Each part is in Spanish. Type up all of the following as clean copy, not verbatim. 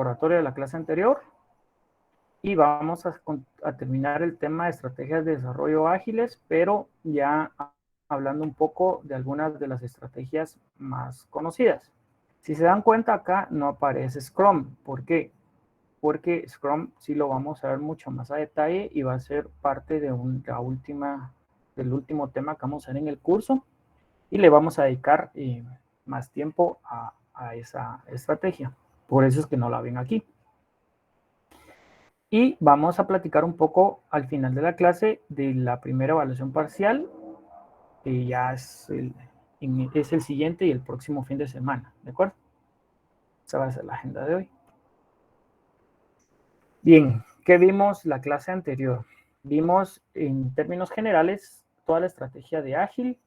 recordatorio de la clase anterior y vamos a terminar el tema de estrategias de desarrollo ágiles, pero ya hablando un poco de algunas de las estrategias más conocidas. Si se dan cuenta acá no aparece Scrum. ¿Por qué? Porque Scrum sí lo vamos a ver mucho más a detalle y va a ser parte de del último tema que vamos a ver en el curso y le vamos a dedicar más tiempo a esa estrategia. Por eso es que no la ven aquí. Y vamos a platicar un poco al final de la clase de la primera evaluación parcial, que ya es el siguiente y el próximo fin de semana, ¿de acuerdo? Esa va a ser la agenda de hoy. Bien, ¿qué vimos la clase anterior? Vimos en términos generales toda la estrategia de ágil,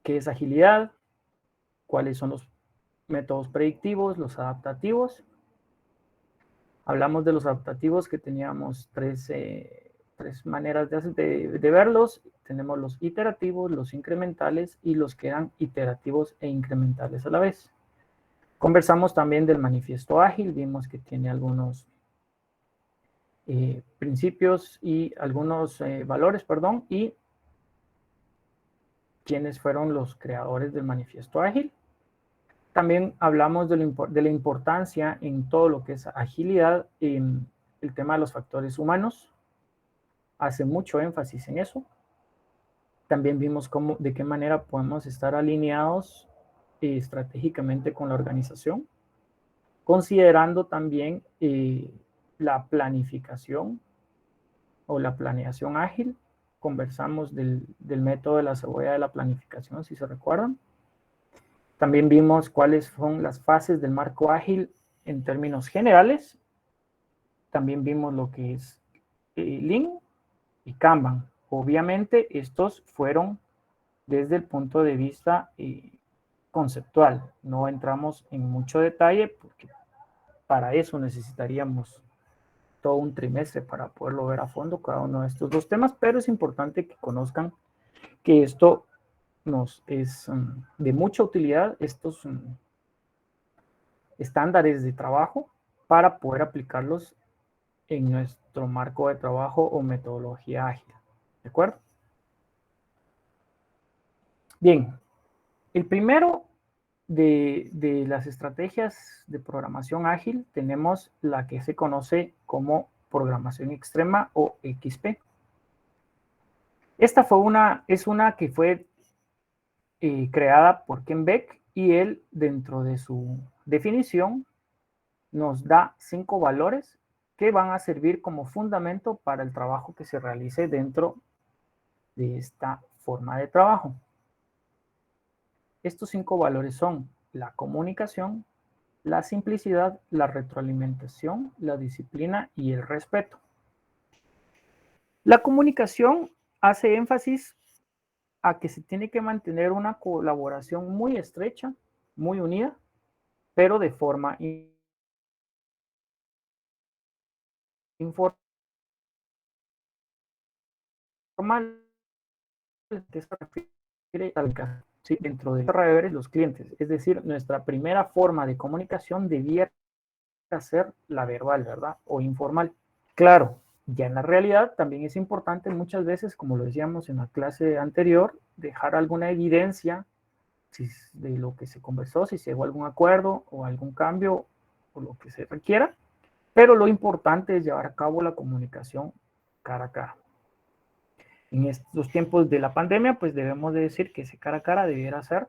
qué es agilidad, cuáles son los métodos predictivos, los adaptativos. Hablamos de los adaptativos que teníamos tres maneras de verlos. Tenemos los iterativos, los incrementales y los que eran iterativos e incrementales a la vez. Conversamos también del manifiesto ágil, vimos que tiene algunos principios y algunos valores, perdón, y quiénes fueron los creadores del manifiesto ágil. También hablamos de la importancia en todo lo que es agilidad, en el tema de los factores humanos. Hace mucho énfasis en eso. También vimos de qué manera podemos estar alineados estratégicamente con la organización, considerando también la planificación o la planeación ágil. Conversamos del método de la cebolla de la planificación, si se recuerdan. También vimos cuáles son las fases del marco ágil en términos generales. También vimos lo que es Lean y Kanban. Obviamente estos fueron desde el punto de vista conceptual. No entramos en mucho detalle porque para eso necesitaríamos todo un trimestre para poderlo ver a fondo cada uno de estos dos temas, pero es importante que conozcan que esto nos es de mucha utilidad, estos estándares de trabajo para poder aplicarlos en nuestro marco de trabajo o metodología ágil. ¿De acuerdo? Bien, el primero de las estrategias de programación ágil tenemos la que se conoce como programación extrema o XP. Esta es una que fue creada por Ken Beck y él dentro de su definición nos da 5 valores que van a servir como fundamento para el trabajo que se realice dentro de esta forma de trabajo. Estos 5 valores son la comunicación, la simplicidad, la retroalimentación, la disciplina y el respeto. La comunicación hace énfasis a que se tiene que mantener una colaboración muy estrecha, muy unida, pero de forma informal, que se refiere al caso, ¿sí? Dentro de proveedores, los clientes. Es decir, nuestra primera forma de comunicación debiera ser la verbal, ¿verdad? O informal. Claro, ya en la realidad también es importante muchas veces, como lo decíamos en la clase anterior, dejar alguna evidencia de lo que se conversó, si se llegó a algún acuerdo o algún cambio o lo que se requiera, pero lo importante es llevar a cabo la comunicación cara a cara. En estos tiempos de la pandemia, pues debemos de decir que ese cara a cara debiera ser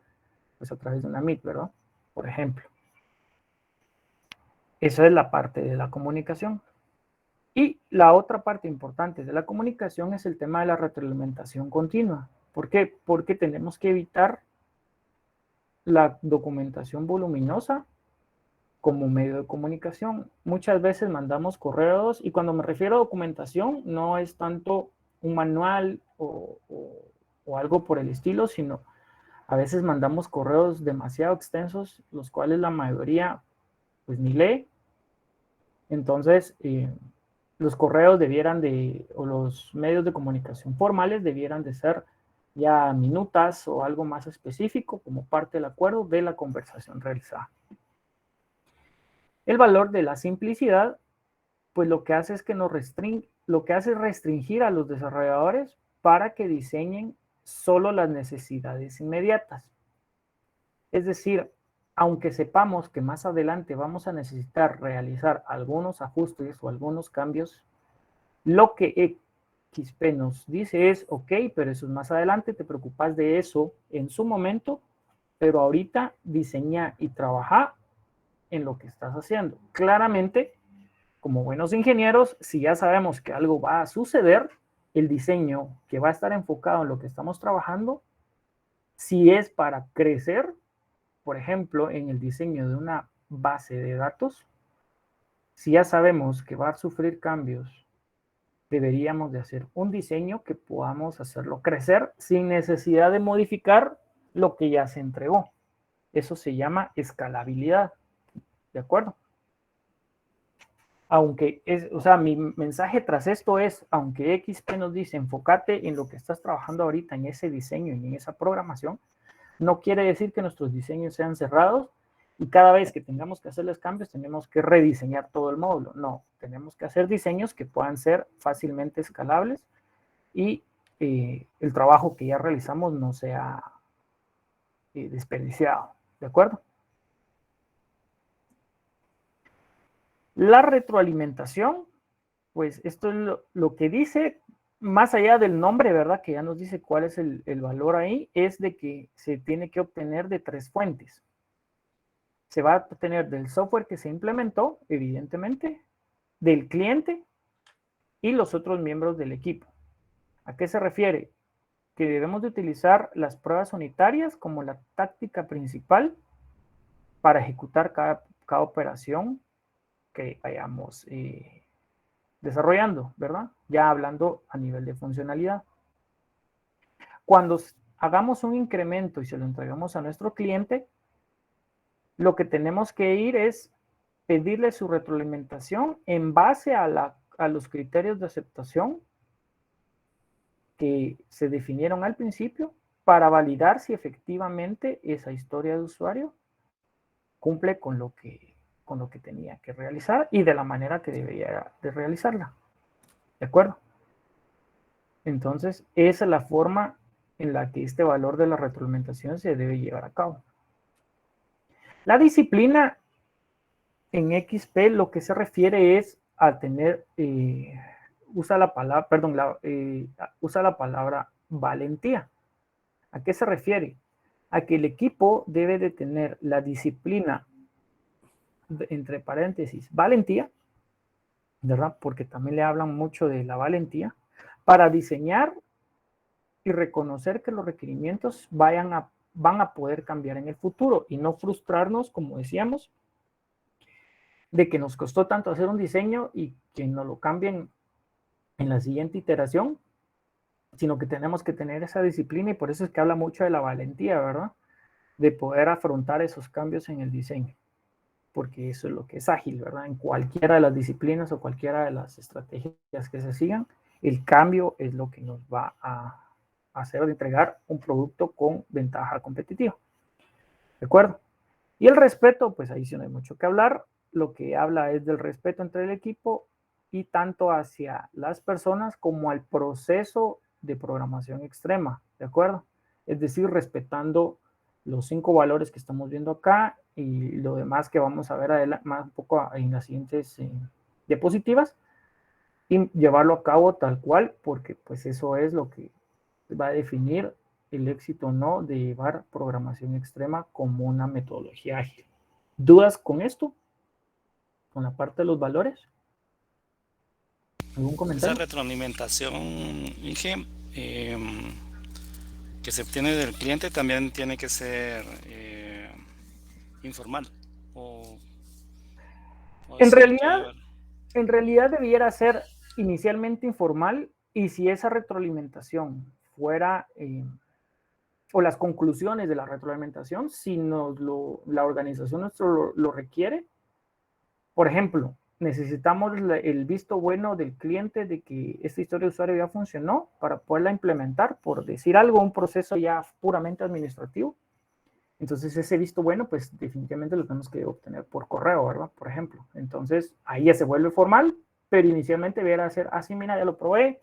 pues a través de una Meet, ¿verdad? Por ejemplo. Esa es la parte de la comunicación. Y la otra parte importante de la comunicación es el tema de la retroalimentación continua. ¿Por qué? Porque tenemos que evitar la documentación voluminosa como medio de comunicación. Muchas veces mandamos correos y cuando me refiero a documentación no es tanto un manual o algo por el estilo, sino a veces mandamos correos demasiado extensos, los cuales la mayoría pues ni lee. Entonces, los correos o los medios de comunicación formales debieran de ser ya minutas o algo más específico como parte del acuerdo de la conversación realizada. El valor de la simplicidad, pues lo que hace es que lo que hace es restringir a los desarrolladores para que diseñen solo las necesidades inmediatas. Es decir, aunque sepamos que más adelante vamos a necesitar realizar algunos ajustes o algunos cambios, lo que XP nos dice es, ok, pero eso es más adelante, te preocupas de eso en su momento, pero ahorita diseña y trabaja en lo que estás haciendo. Claramente, como buenos ingenieros, si ya sabemos que algo va a suceder, el diseño que va a estar enfocado en lo que estamos trabajando, si es para crecer, por ejemplo, en el diseño de una base de datos, si ya sabemos que va a sufrir cambios, deberíamos de hacer un diseño que podamos hacerlo crecer sin necesidad de modificar lo que ya se entregó. Eso se llama escalabilidad. ¿De acuerdo? Aunque es, o sea, mi mensaje tras esto es, aunque XP nos dice enfócate en lo que estás trabajando ahorita, en ese diseño y en esa programación, no quiere decir que nuestros diseños sean cerrados y cada vez que tengamos que hacerles cambios tenemos que rediseñar todo el módulo. No, tenemos que hacer diseños que puedan ser fácilmente escalables y el trabajo que ya realizamos no sea desperdiciado. ¿De acuerdo? La retroalimentación, pues esto es lo que dice, más allá del nombre, ¿verdad? Que ya nos dice cuál es el valor ahí, es de que se tiene que obtener de 3 fuentes. Se va a obtener del software que se implementó, evidentemente, del cliente y los otros miembros del equipo. ¿A qué se refiere? Que debemos de utilizar las pruebas unitarias como la táctica principal para ejecutar cada operación que vayamos desarrollando, ¿verdad? Ya hablando a nivel de funcionalidad. Cuando hagamos un incremento y se lo entregamos a nuestro cliente, lo que tenemos que ir es pedirle su retroalimentación en base a los criterios de aceptación que se definieron al principio para validar si efectivamente esa historia de usuario cumple con lo que tenía que realizar y de la manera que debería de realizarla. ¿De acuerdo? Entonces, esa es la forma en la que este valor de la retroalimentación se debe llevar a cabo. La disciplina en XP lo que se refiere es a tener, usa la palabra valentía. ¿A qué se refiere? A que el equipo debe de tener la disciplina, entre paréntesis, valentía, ¿verdad? Porque también le hablan mucho de la valentía, para diseñar y reconocer que los requerimientos van a poder cambiar en el futuro y no frustrarnos, como decíamos, de que nos costó tanto hacer un diseño y que no lo cambien en la siguiente iteración, sino que tenemos que tener esa disciplina y por eso es que habla mucho de la valentía, ¿verdad? De poder afrontar esos cambios en el diseño, porque eso es lo que es ágil, ¿verdad? En cualquiera de las disciplinas o cualquiera de las estrategias que se sigan, el cambio es lo que nos va a hacer entregar un producto con ventaja competitiva. ¿De acuerdo? Y el respeto, pues ahí sí no hay mucho que hablar. Lo que habla es del respeto entre el equipo y tanto hacia las personas como al proceso de programación extrema, ¿de acuerdo? Es decir, respetando los 5 valores que estamos viendo acá y lo demás que vamos a ver más un poco en las siguientes diapositivas y llevarlo a cabo tal cual, porque pues eso es lo que va a definir el éxito o no de llevar programación extrema como una metodología ágil. ¿Dudas con esto? ¿Con la parte de los valores? ¿Algún Esa comentario? retroalimentación, Inge, que se obtiene del cliente también tiene que ser informal o, o En sí lo puede realidad, llevar. en realidad debiera ser inicialmente informal y si esa retroalimentación fuera, o las conclusiones de la retroalimentación, si la organización nuestro lo requiere, por ejemplo, necesitamos el visto bueno del cliente de que esta historia de usuario ya funcionó para poderla implementar, por decir algo, un proceso ya puramente administrativo. Entonces ese visto bueno, pues definitivamente lo tenemos que obtener por correo, ¿verdad? Por ejemplo. Entonces ahí ya se vuelve formal, pero inicialmente debería ser así, mira, ya lo probé,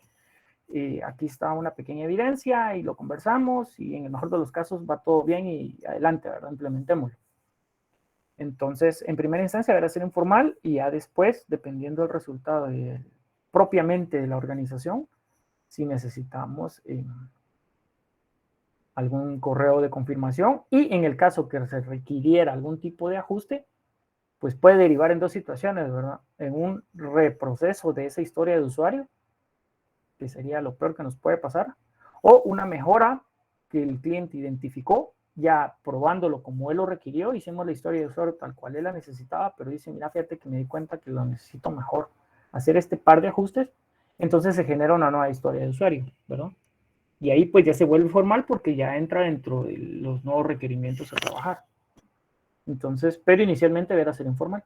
aquí está una pequeña evidencia y lo conversamos y en el mejor de los casos va todo bien y adelante, ¿verdad? Implementémoslo. Entonces, en primera instancia deberá ser informal y ya después, dependiendo del resultado propiamente de la organización, si necesitamos algún correo de confirmación y en el caso que se requiriera algún tipo de ajuste, pues puede derivar en dos situaciones, ¿verdad? En un reproceso de esa historia de usuario, que sería lo peor que nos puede pasar, o una mejora que el cliente identificó, ya probándolo como él lo requirió, hicimos la historia de usuario tal cual él la necesitaba, pero dice, mira, fíjate que me di cuenta que lo necesito mejor, hacer este par de ajustes, entonces se genera una nueva historia de usuario, ¿verdad? Y ahí pues ya se vuelve formal porque ya entra dentro de los nuevos requerimientos a trabajar. Entonces, pero inicialmente deberá ser informal.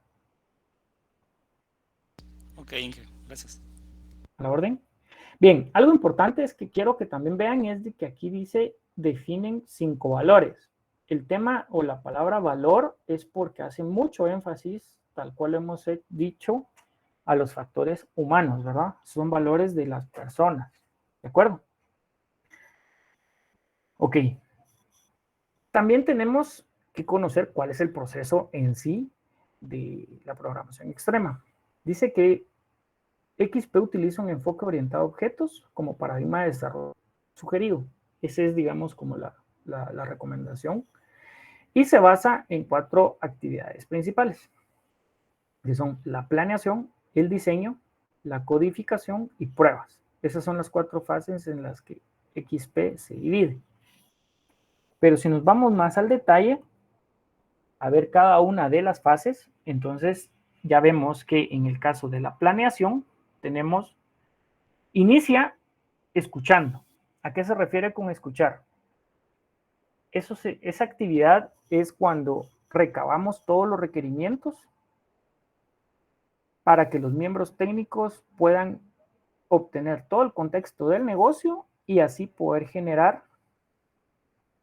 Ok, Inge, gracias. ¿A la orden? Bien, algo importante es que quiero que también vean es de que aquí dice definen 5 valores. El tema o la palabra valor es porque hace mucho énfasis, tal cual hemos dicho, a los factores humanos, ¿verdad? Son valores de las personas, ¿de acuerdo? Ok. También tenemos que conocer cuál es el proceso en sí de la programación extrema. Dice que XP utiliza un enfoque orientado a objetos como paradigma de desarrollo sugerido. Ese es, digamos, como la recomendación. Y se basa en 4 actividades principales, que son la planeación, el diseño, la codificación y pruebas. Esas son las 4 fases en las que XP se divide. Pero si nos vamos más al detalle, a ver cada una de las fases, entonces ya vemos que en el caso de la planeación tenemos, inicia escuchando. ¿A qué se refiere con escuchar? Esa actividad es cuando recabamos todos los requerimientos para que los miembros técnicos puedan obtener todo el contexto del negocio y así poder generar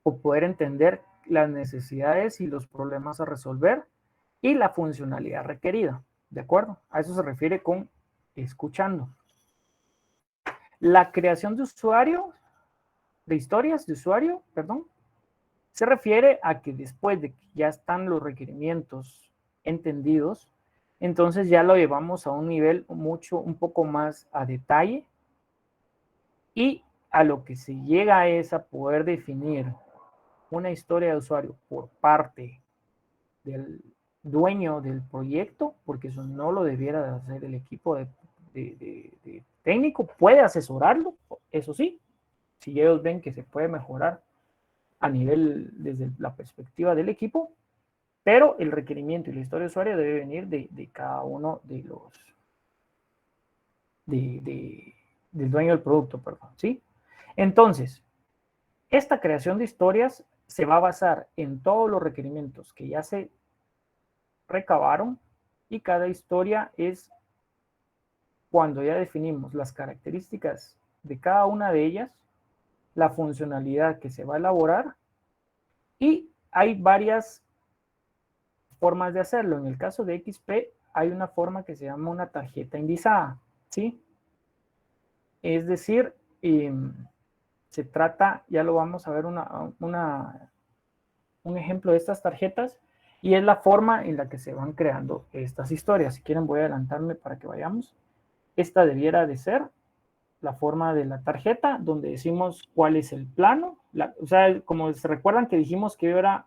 o poder entender las necesidades y los problemas a resolver y la funcionalidad requerida. ¿De acuerdo? A eso se refiere con escuchando. La creación de usuario, de historias de usuario, perdón, se refiere a que después de que ya están los requerimientos entendidos, entonces ya lo llevamos a un nivel un poco más a detalle y a lo que se llega es a poder definir una historia de usuario por parte del dueño del proyecto, porque eso no lo debiera de hacer el equipo de técnico, puede asesorarlo, eso sí, si ellos ven que se puede mejorar a nivel desde la perspectiva del equipo, pero el requerimiento y la historia de usuario debe venir de cada uno de los del dueño del producto, perdón, ¿sí? Entonces, esta creación de historias se va a basar en todos los requerimientos que ya se recabaron y cada historia es cuando ya definimos las características de cada una de ellas, la funcionalidad que se va a elaborar y hay varias formas de hacerlo. En el caso de XP hay una forma que se llama una tarjeta indizada, ¿sí? Es decir, se trata, ya lo vamos a ver un ejemplo de estas tarjetas y es la forma en la que se van creando estas historias. Si quieren voy a adelantarme para que vayamos. Esta debiera de ser la forma de la tarjeta donde decimos cuál es el plano. O sea, como se recuerdan que dijimos que era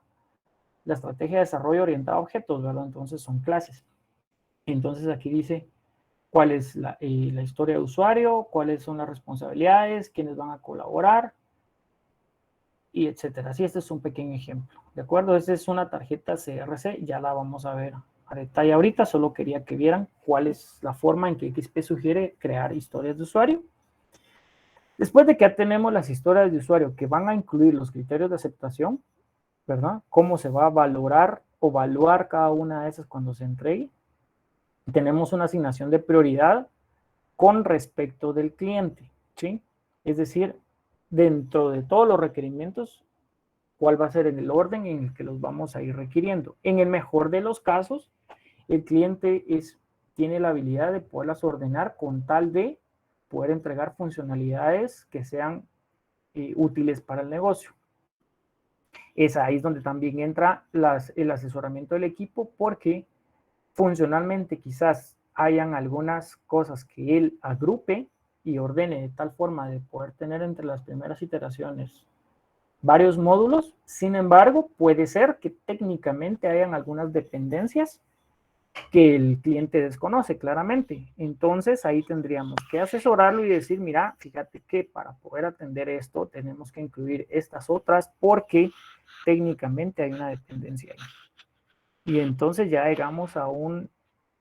la estrategia de desarrollo orientada a objetos, ¿verdad? Entonces son clases. Entonces aquí dice cuál es la historia de usuario, cuáles son las responsabilidades, quiénes van a colaborar, y etcétera. Así, este es un pequeño ejemplo, ¿de acuerdo? Esta es una tarjeta CRC, ya la vamos a ver a detalle ahorita, solo quería que vieran cuál es la forma en que XP sugiere crear historias de usuario. Después de que ya tenemos las historias de usuario que van a incluir los criterios de aceptación, ¿verdad? Cómo se va a valorar o evaluar cada una de esas cuando se entregue. Tenemos una asignación de prioridad con respecto del cliente, ¿sí? Es decir, dentro de todos los requerimientos, cuál va a ser el orden en el que los vamos a ir requiriendo. En el mejor de los casos, el cliente tiene la habilidad de poderlas ordenar con tal de poder entregar funcionalidades que sean útiles para el negocio. Es ahí donde también entra el asesoramiento del equipo, porque funcionalmente quizás hayan algunas cosas que él agrupe y ordene de tal forma de poder tener entre las primeras iteraciones varios módulos. Sin embargo, puede ser que técnicamente hayan algunas dependencias que el cliente desconoce claramente. Entonces ahí tendríamos que asesorarlo y decir, mira, fíjate que para poder atender esto tenemos que incluir estas otras porque técnicamente hay una dependencia ahí. Y entonces ya llegamos a un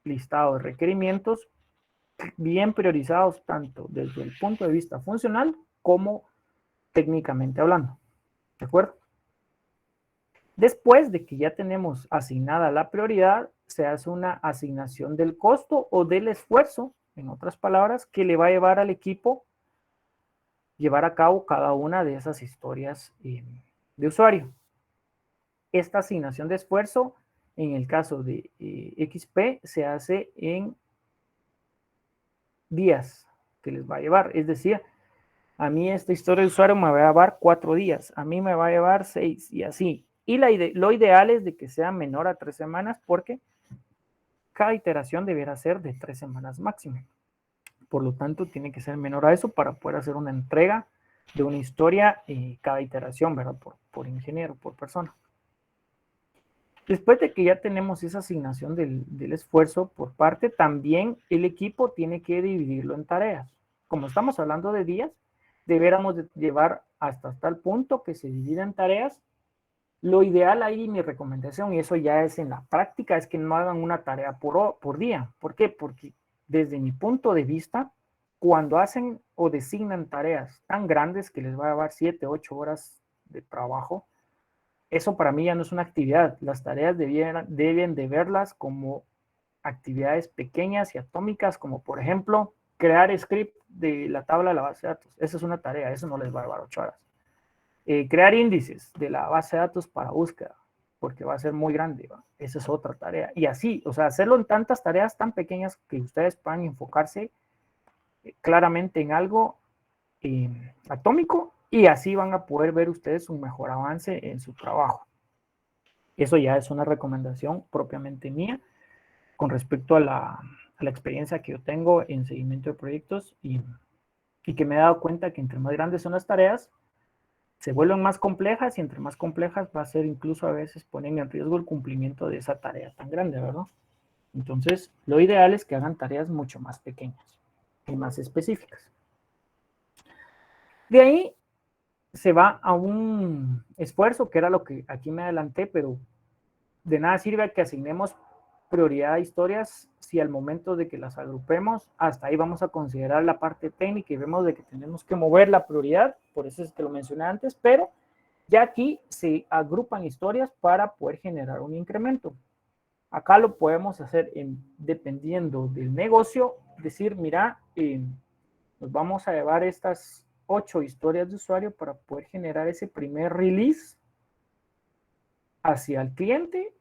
listado de requerimientos bien priorizados tanto desde el punto de vista funcional como técnicamente hablando. ¿De acuerdo? Después de que ya tenemos asignada la prioridad, se hace una asignación del costo o del esfuerzo, en otras palabras, que le va a llevar al equipo llevar a cabo cada una de esas historias de usuario. Esta asignación de esfuerzo, en el caso de XP, se hace en días que les va a llevar. Es decir, a mí esta historia de usuario me va a llevar 4 días, a mí me va a llevar 6 y así. Y lo ideal es de que sea menor a 3 semanas porque cada iteración deberá ser de 3 semanas máximo. Por lo tanto, tiene que ser menor a eso para poder hacer una entrega de una historia cada iteración, ¿verdad? Por ingeniero, por persona. Después de que ya tenemos esa asignación del esfuerzo por parte, también el equipo tiene que dividirlo en tareas. Como estamos hablando de días, deberíamos de llevar hasta tal punto que se divida en tareas. Lo ideal ahí, mi recomendación, y eso ya es en la práctica, es que no hagan una tarea por día. ¿Por qué? Porque desde mi punto de vista, cuando hacen o designan tareas tan grandes que les va a llevar 7, 8 horas de trabajo, eso para mí ya no es una actividad. Las tareas deben de verlas como actividades pequeñas y atómicas, como por ejemplo, crear script de la tabla de la base de datos. Esa es una tarea, eso no les va a llevar 8 horas. Crear índices de la base de datos para búsqueda, porque va a ser muy grande, ¿va? Esa es otra tarea. Y así, o sea, hacerlo en tantas tareas tan pequeñas que ustedes puedan enfocarse claramente en algo atómico, y así van a poder ver ustedes un mejor avance en su trabajo. Eso ya es una recomendación propiamente mía con respecto a la experiencia que yo tengo en seguimiento de proyectos y que me he dado cuenta que entre más grandes son las tareas, se vuelven más complejas, y entre más complejas va a ser incluso a veces ponen en riesgo el cumplimiento de esa tarea tan grande, ¿verdad? Entonces, lo ideal es que hagan tareas mucho más pequeñas y más específicas. De ahí se va a un esfuerzo, que era lo que aquí me adelanté, pero de nada sirve que asignemos prioridad a historias si al momento de que las agrupemos, hasta ahí vamos a considerar la parte técnica y vemos de que tenemos que mover la prioridad, por eso es que lo mencioné antes, pero ya aquí se agrupan historias para poder generar un incremento. Acá lo podemos hacer dependiendo del negocio, decir, mira, nos vamos a llevar estas 8 historias de usuario para poder generar ese primer release hacia el cliente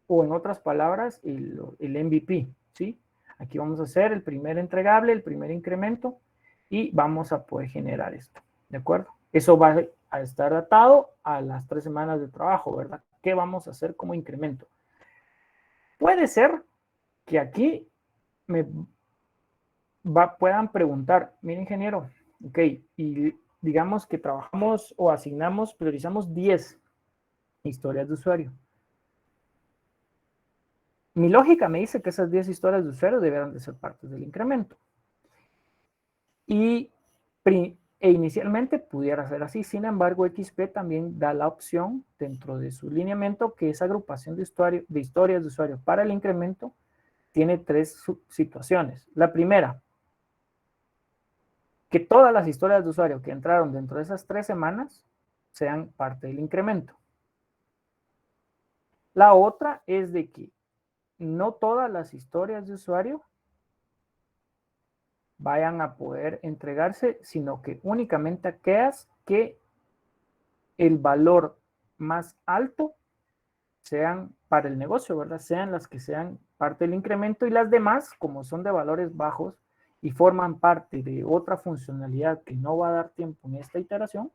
o en otras palabras, el MVP, ¿sí? Aquí vamos a hacer el primer entregable, el primer incremento y vamos a poder generar esto, ¿de acuerdo? Eso va a estar atado a las 3 semanas de trabajo, ¿verdad? ¿Qué vamos a hacer como incremento? Puede ser que aquí puedan preguntar, mire ingeniero, ok, y digamos que trabajamos o asignamos, priorizamos 10 historias de usuario. Mi lógica me dice que esas 10 historias de usuario deberán de ser parte del incremento. Inicialmente pudiera ser así, sin embargo, XP también da la opción dentro de su lineamiento que esa agrupación de historias de usuario para el incremento tiene 3 situaciones. La primera, que todas las historias de usuario que entraron dentro de esas 3 semanas sean parte del incremento. La otra es de que no todas las historias de usuario vayan a poder entregarse, sino que únicamente aquellas que el valor más alto sean para el negocio, ¿verdad? Sean las que sean parte del incremento, y las demás, como son de valores bajos y forman parte de otra funcionalidad que no va a dar tiempo en esta iteración,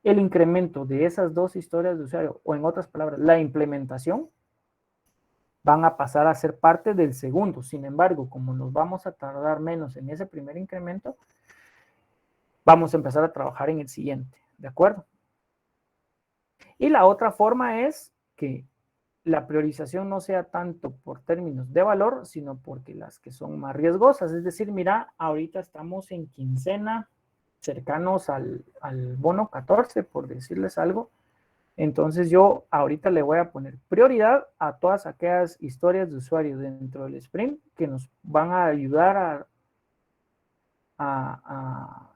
el incremento de esas dos historias de usuario, o en otras palabras, la implementación, van a pasar a ser parte del segundo. Sin embargo, como nos vamos a tardar menos en ese primer incremento, vamos a empezar a trabajar en el siguiente, ¿de acuerdo? Y la otra forma es que la priorización no sea tanto por términos de valor, sino porque las que son más riesgosas. Es decir, mira, ahorita estamos en quincena, cercanos al bono 14, por decirles algo. Entonces yo ahorita le voy a poner prioridad a todas aquellas historias de usuario dentro del sprint que nos van a ayudar a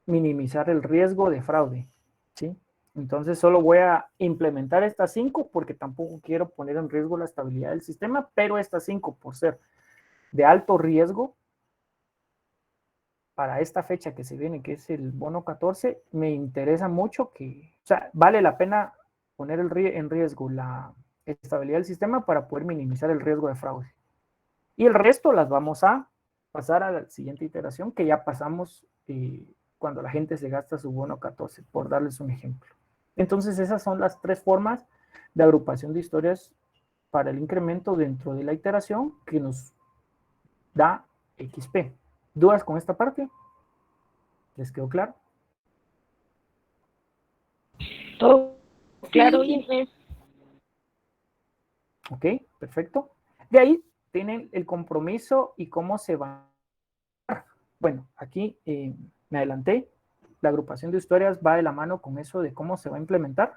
minimizar el riesgo de fraude, ¿sí? Entonces solo voy a implementar estas 5 porque tampoco quiero poner en riesgo la estabilidad del sistema, pero estas 5 por ser de alto riesgo para esta fecha que se viene, que es el bono 14, me interesa mucho que, o sea, vale la pena poner en riesgo la estabilidad del sistema para poder minimizar el riesgo de fraude. Y el resto las vamos a pasar a la siguiente iteración que ya pasamos cuando la gente se gasta su bono 14, por darles un ejemplo. Entonces esas son las 3 formas de agrupación de historias para el incremento dentro de la iteración que nos da XP. ¿Dudas con esta parte? ¿Les quedó claro? Todo claro, Inge. Ok, perfecto. De ahí tienen el compromiso y cómo se va. Bueno, aquí me adelanté. La agrupación de historias va de la mano con eso de cómo se va a implementar.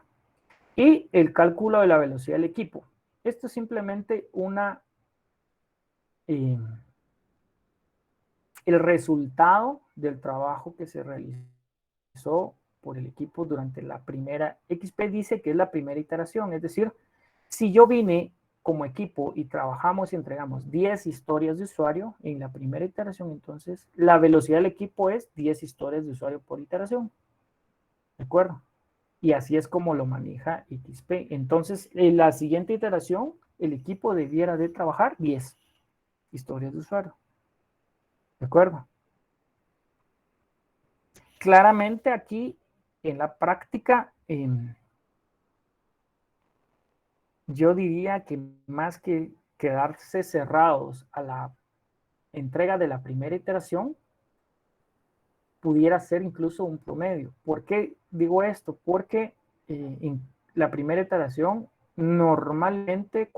Y el cálculo de la velocidad del equipo. Esto es simplemente el resultado del trabajo que se realizó por el equipo durante la primera. XP dice que es la primera iteración, es decir, si yo vine como equipo y trabajamos y entregamos 10 historias de usuario en la primera iteración, entonces la velocidad del equipo es 10 historias de usuario por iteración. ¿De acuerdo? Y así es como lo maneja XP. Entonces, en la siguiente iteración, el equipo debiera de trabajar 10 historias de usuario. ¿De acuerdo? Claramente aquí, en la práctica, yo diría que más que quedarse cerrados a la entrega de la primera iteración, pudiera ser incluso un promedio. ¿Por qué digo esto? Porque en la primera iteración normalmente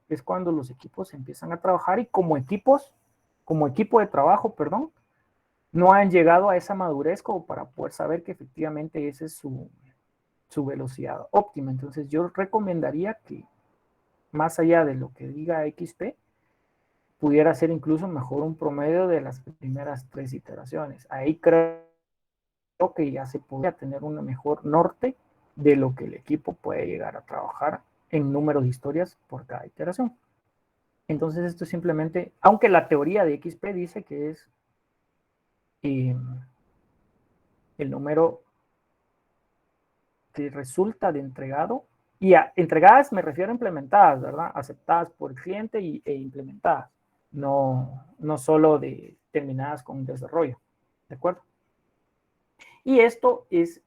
es cuando los equipos empiezan a trabajar y como equipo de trabajo, perdón, no han llegado a esa madurez como para poder saber que efectivamente esa es su velocidad óptima. Entonces yo recomendaría que más allá de lo que diga XP, pudiera ser incluso mejor un promedio de las primeras 3 iteraciones. Ahí creo que ya se podría tener un mejor norte de lo que el equipo puede llegar a trabajar en número de historias por cada iteración. Entonces esto es simplemente, aunque la teoría de XP dice que es el número que resulta de entregado, y a entregadas me refiero a implementadas, ¿verdad? Aceptadas por el cliente e implementadas, no solo de terminadas con desarrollo, ¿de acuerdo? Y esto es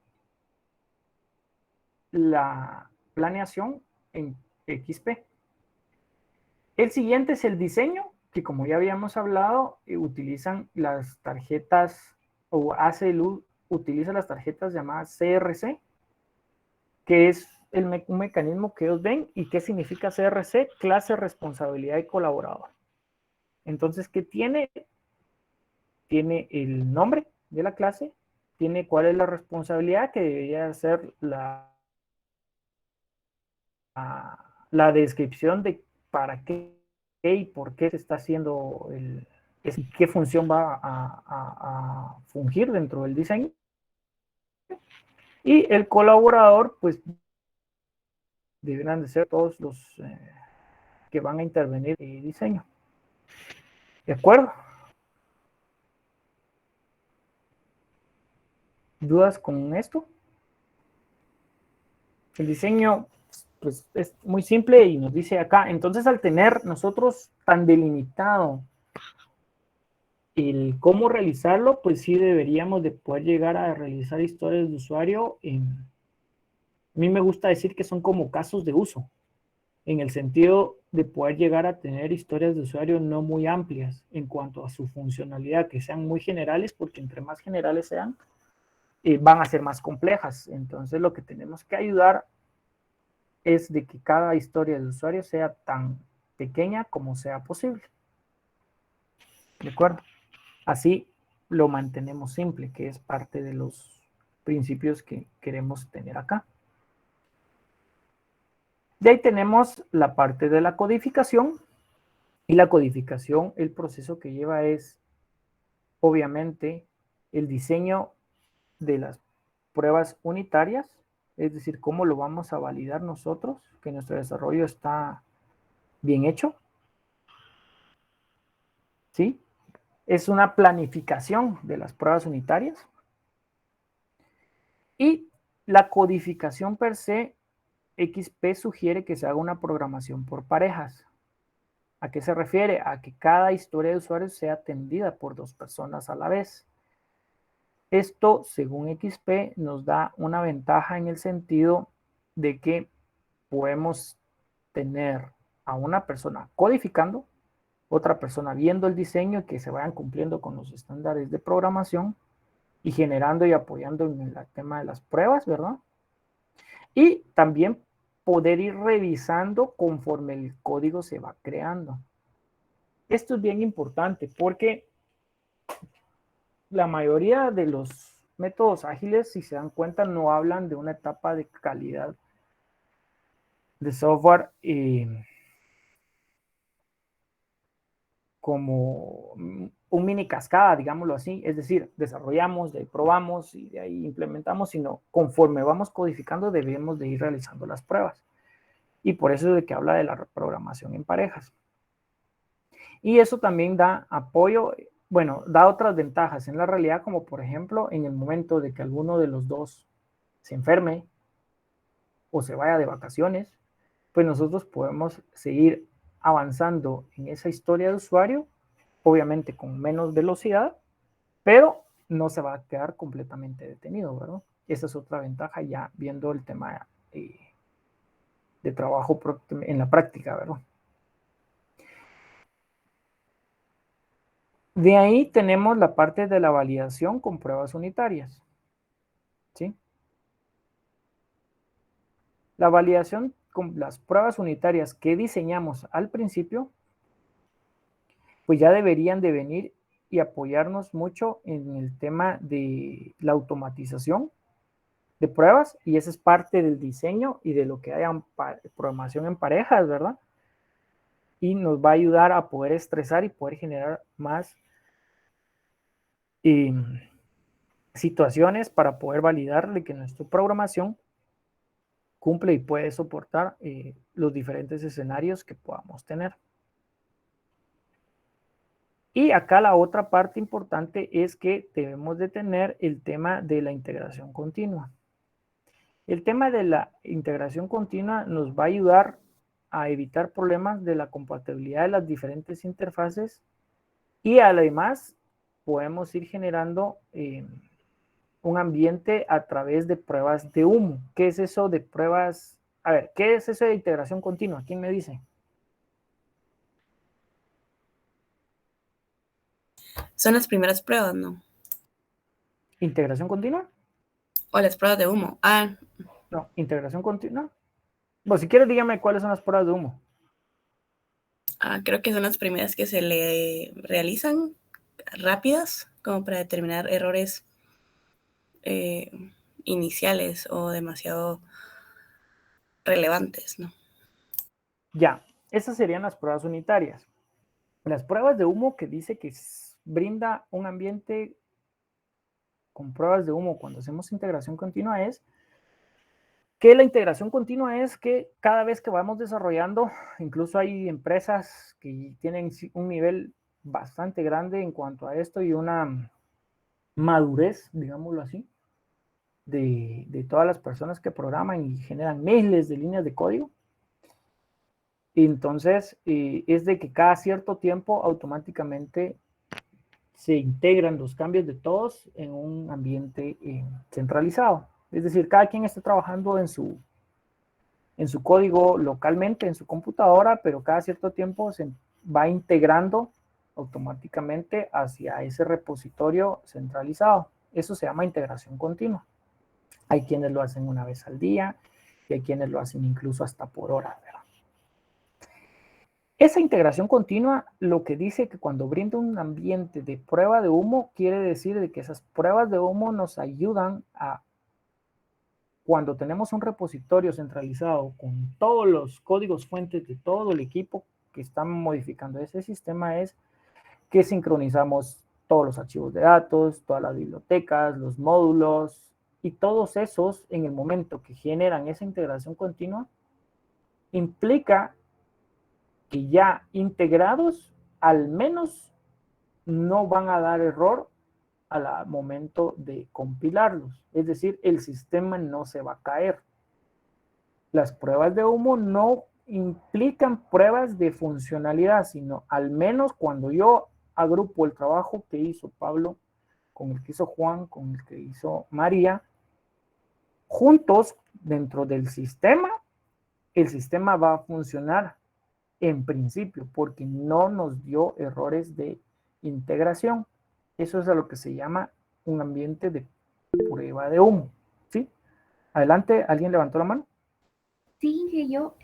la planeación en XP. El siguiente es el diseño, que como ya habíamos hablado, utilizan las tarjetas, o ACLU utiliza las tarjetas llamadas CRC, que es un mecanismo que ellos ven. ¿Y qué significa CRC? Clase, responsabilidad y colaborador. Entonces, ¿qué tiene? Tiene el nombre de la clase, tiene cuál es la responsabilidad, que debería ser la descripción de para qué y por qué se está haciendo qué función va a fungir dentro del diseño. Y el colaborador, pues, deberán de ser todos los que van a intervenir en el diseño. ¿De acuerdo? ¿Dudas con esto? El diseño pues, es muy simple y nos dice acá, entonces al tener nosotros tan delimitado el cómo realizarlo, pues sí deberíamos de poder llegar a realizar historias de usuario. A mí me gusta decir que son como casos de uso, en el sentido de poder llegar a tener historias de usuario no muy amplias en cuanto a su funcionalidad, que sean muy generales, porque entre más generales sean, van a ser más complejas. Entonces lo que tenemos que ayudar es de que cada historia de usuario sea tan pequeña como sea posible. ¿De acuerdo? Así lo mantenemos simple, que es parte de los principios que queremos tener acá. De ahí tenemos la parte de la codificación. Y la codificación, el proceso que lleva es, obviamente, el diseño de las pruebas unitarias, es decir, cómo lo vamos a validar nosotros, que nuestro desarrollo está bien hecho. ¿Sí? Es una planificación de las pruebas unitarias. Y la codificación per se, XP sugiere que se haga una programación por parejas. ¿A qué se refiere? A que cada historia de usuario sea atendida por 2 personas a la vez. Esto, según XP, nos da una ventaja en el sentido de que podemos tener a una persona codificando, otra persona viendo el diseño y que se vayan cumpliendo con los estándares de programación y generando y apoyando en el tema de las pruebas, ¿verdad? Y también poder ir revisando conforme el código se va creando. Esto es bien importante porque la mayoría de los métodos ágiles, si se dan cuenta, no hablan de una etapa de calidad de software como un mini cascada, digámoslo así. Es decir, desarrollamos, de ahí probamos y de ahí implementamos, sino conforme vamos codificando debemos de ir realizando las pruebas. Y por eso es de que habla de la programación en parejas. Y eso también da apoyo, bueno, da otras ventajas en la realidad, como por ejemplo, en el momento de que alguno de los dos se enferme o se vaya de vacaciones, pues nosotros podemos seguir avanzando en esa historia de usuario, obviamente con menos velocidad, pero no se va a quedar completamente detenido, ¿verdad? Esa es otra ventaja ya viendo el tema de trabajo en la práctica, ¿verdad? De ahí tenemos la parte de la validación con pruebas unitarias, ¿sí? La validación con las pruebas unitarias que diseñamos al principio, pues ya deberían de venir y apoyarnos mucho en el tema de la automatización de pruebas, y esa es parte del diseño y de lo que haya programación en parejas, ¿verdad? Y nos va a ayudar a poder estresar y poder generar más situaciones para poder validar de que nuestra programación cumple y puede soportar los diferentes escenarios que podamos tener. Y acá la otra parte importante es que debemos de tener el tema de la integración continua. El tema de la integración continua nos va a ayudar a evitar problemas de la compatibilidad de las diferentes interfaces y además podemos ir generando un ambiente a través de pruebas de humo. ¿Qué es eso de pruebas? A ver, ¿qué es eso de integración continua? ¿Quién me dice? Son las primeras pruebas, ¿no? ¿Integración continua? O las pruebas de humo. No, integración continua. Bueno, si quieres, dígame cuáles son las pruebas de humo. Creo que son las primeras que se le realizan rápidas, como para determinar errores iniciales o demasiado relevantes, ¿no? Ya, esas serían las pruebas unitarias. Las pruebas de humo que dice que brinda un ambiente con pruebas de humo cuando hacemos integración continua es que la integración continua es que cada vez que vamos desarrollando, incluso hay empresas que tienen un nivel bastante grande en cuanto a esto y una madurez, digámoslo así, de todas las personas que programan y generan miles de líneas de código. Y entonces es de que cada cierto tiempo automáticamente se integran los cambios de todos en un ambiente centralizado. Es decir, cada quien está trabajando en su código localmente, en su computadora, pero cada cierto tiempo se va integrando automáticamente hacia ese repositorio centralizado. Eso se llama integración continua. Hay quienes lo hacen una vez al día y hay quienes lo hacen incluso hasta por hora, ¿verdad? Esa integración continua lo que dice que cuando brinda un ambiente de prueba de humo, quiere decir de que esas pruebas de humo nos ayudan a, cuando tenemos un repositorio centralizado con todos los códigos fuentes de todo el equipo que están modificando ese sistema, es que sincronizamos todos los archivos de datos, todas las bibliotecas, los módulos, y todos esos, en el momento que generan esa integración continua, implica que ya integrados, al menos no van a dar error al momento de compilarlos. Es decir, el sistema no se va a caer. Las pruebas de humo no implican pruebas de funcionalidad, sino al menos cuando yo agrupo el trabajo que hizo Pablo, con el que hizo Juan, con el que hizo María, juntos dentro del sistema, el sistema va a funcionar en principio, porque no nos dio errores de integración. Eso es a lo que se llama un ambiente de prueba de humo, ¿sí? Adelante, ¿alguien levantó la mano? Sí, que yo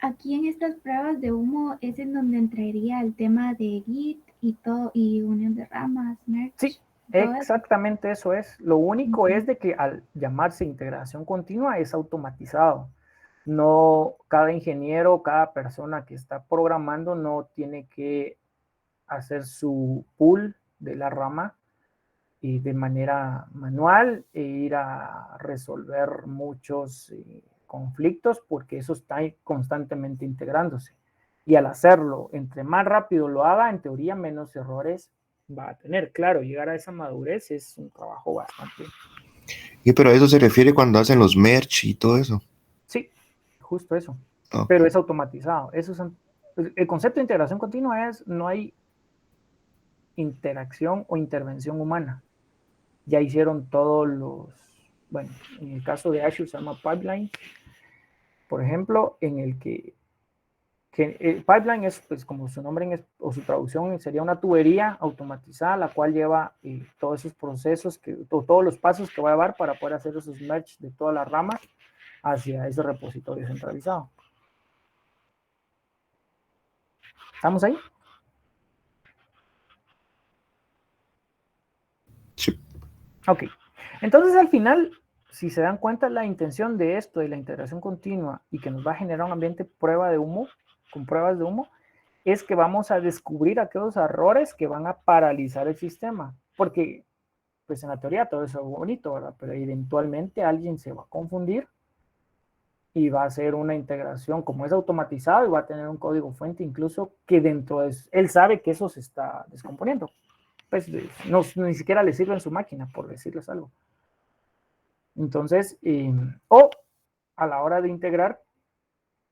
aquí en estas pruebas de humo es en donde entraría el tema de Git y todo, y unión de ramas, merge. Sí, exactamente eso es. Lo único es de que al llamarse integración continua es automatizado. No, cada ingeniero, cada persona que está programando no tiene que hacer su pool de la rama y de manera manual e ir a resolver muchos conflictos, porque eso está constantemente integrándose. Y al hacerlo, entre más rápido lo haga, en teoría menos errores va a tener. Claro, llegar a esa madurez es un trabajo bastante. ¿Y pero a eso se refiere cuando hacen los merge y todo eso? Sí, justo eso. Okay. Pero es automatizado. Eso es, el concepto de integración continua es no hay interacción o intervención humana. Ya hicieron todos los, bueno, en el caso de Azure se llama pipeline, por ejemplo, en el que el pipeline es, pues como su nombre o su traducción sería una tubería automatizada, la cual lleva todos esos procesos, todos los pasos que va a llevar para poder hacer esos merge de todas las ramas hacia ese repositorio centralizado. ¿Estamos ahí? Sí. Ok. Entonces, al final, si se dan cuenta, la intención de esto, de la integración continua y que nos va a generar un ambiente prueba de humo, con pruebas de humo, es que vamos a descubrir aquellos errores que van a paralizar el sistema. Porque, pues en la teoría todo eso es bonito, ¿verdad? Pero eventualmente alguien se va a confundir y va a hacer una integración, como es automatizado, y va a tener un código fuente incluso que dentro de él sabe que eso se está descomponiendo. Pues no, ni siquiera le sirve en su máquina, por decirles algo. Entonces, o a la hora de integrar,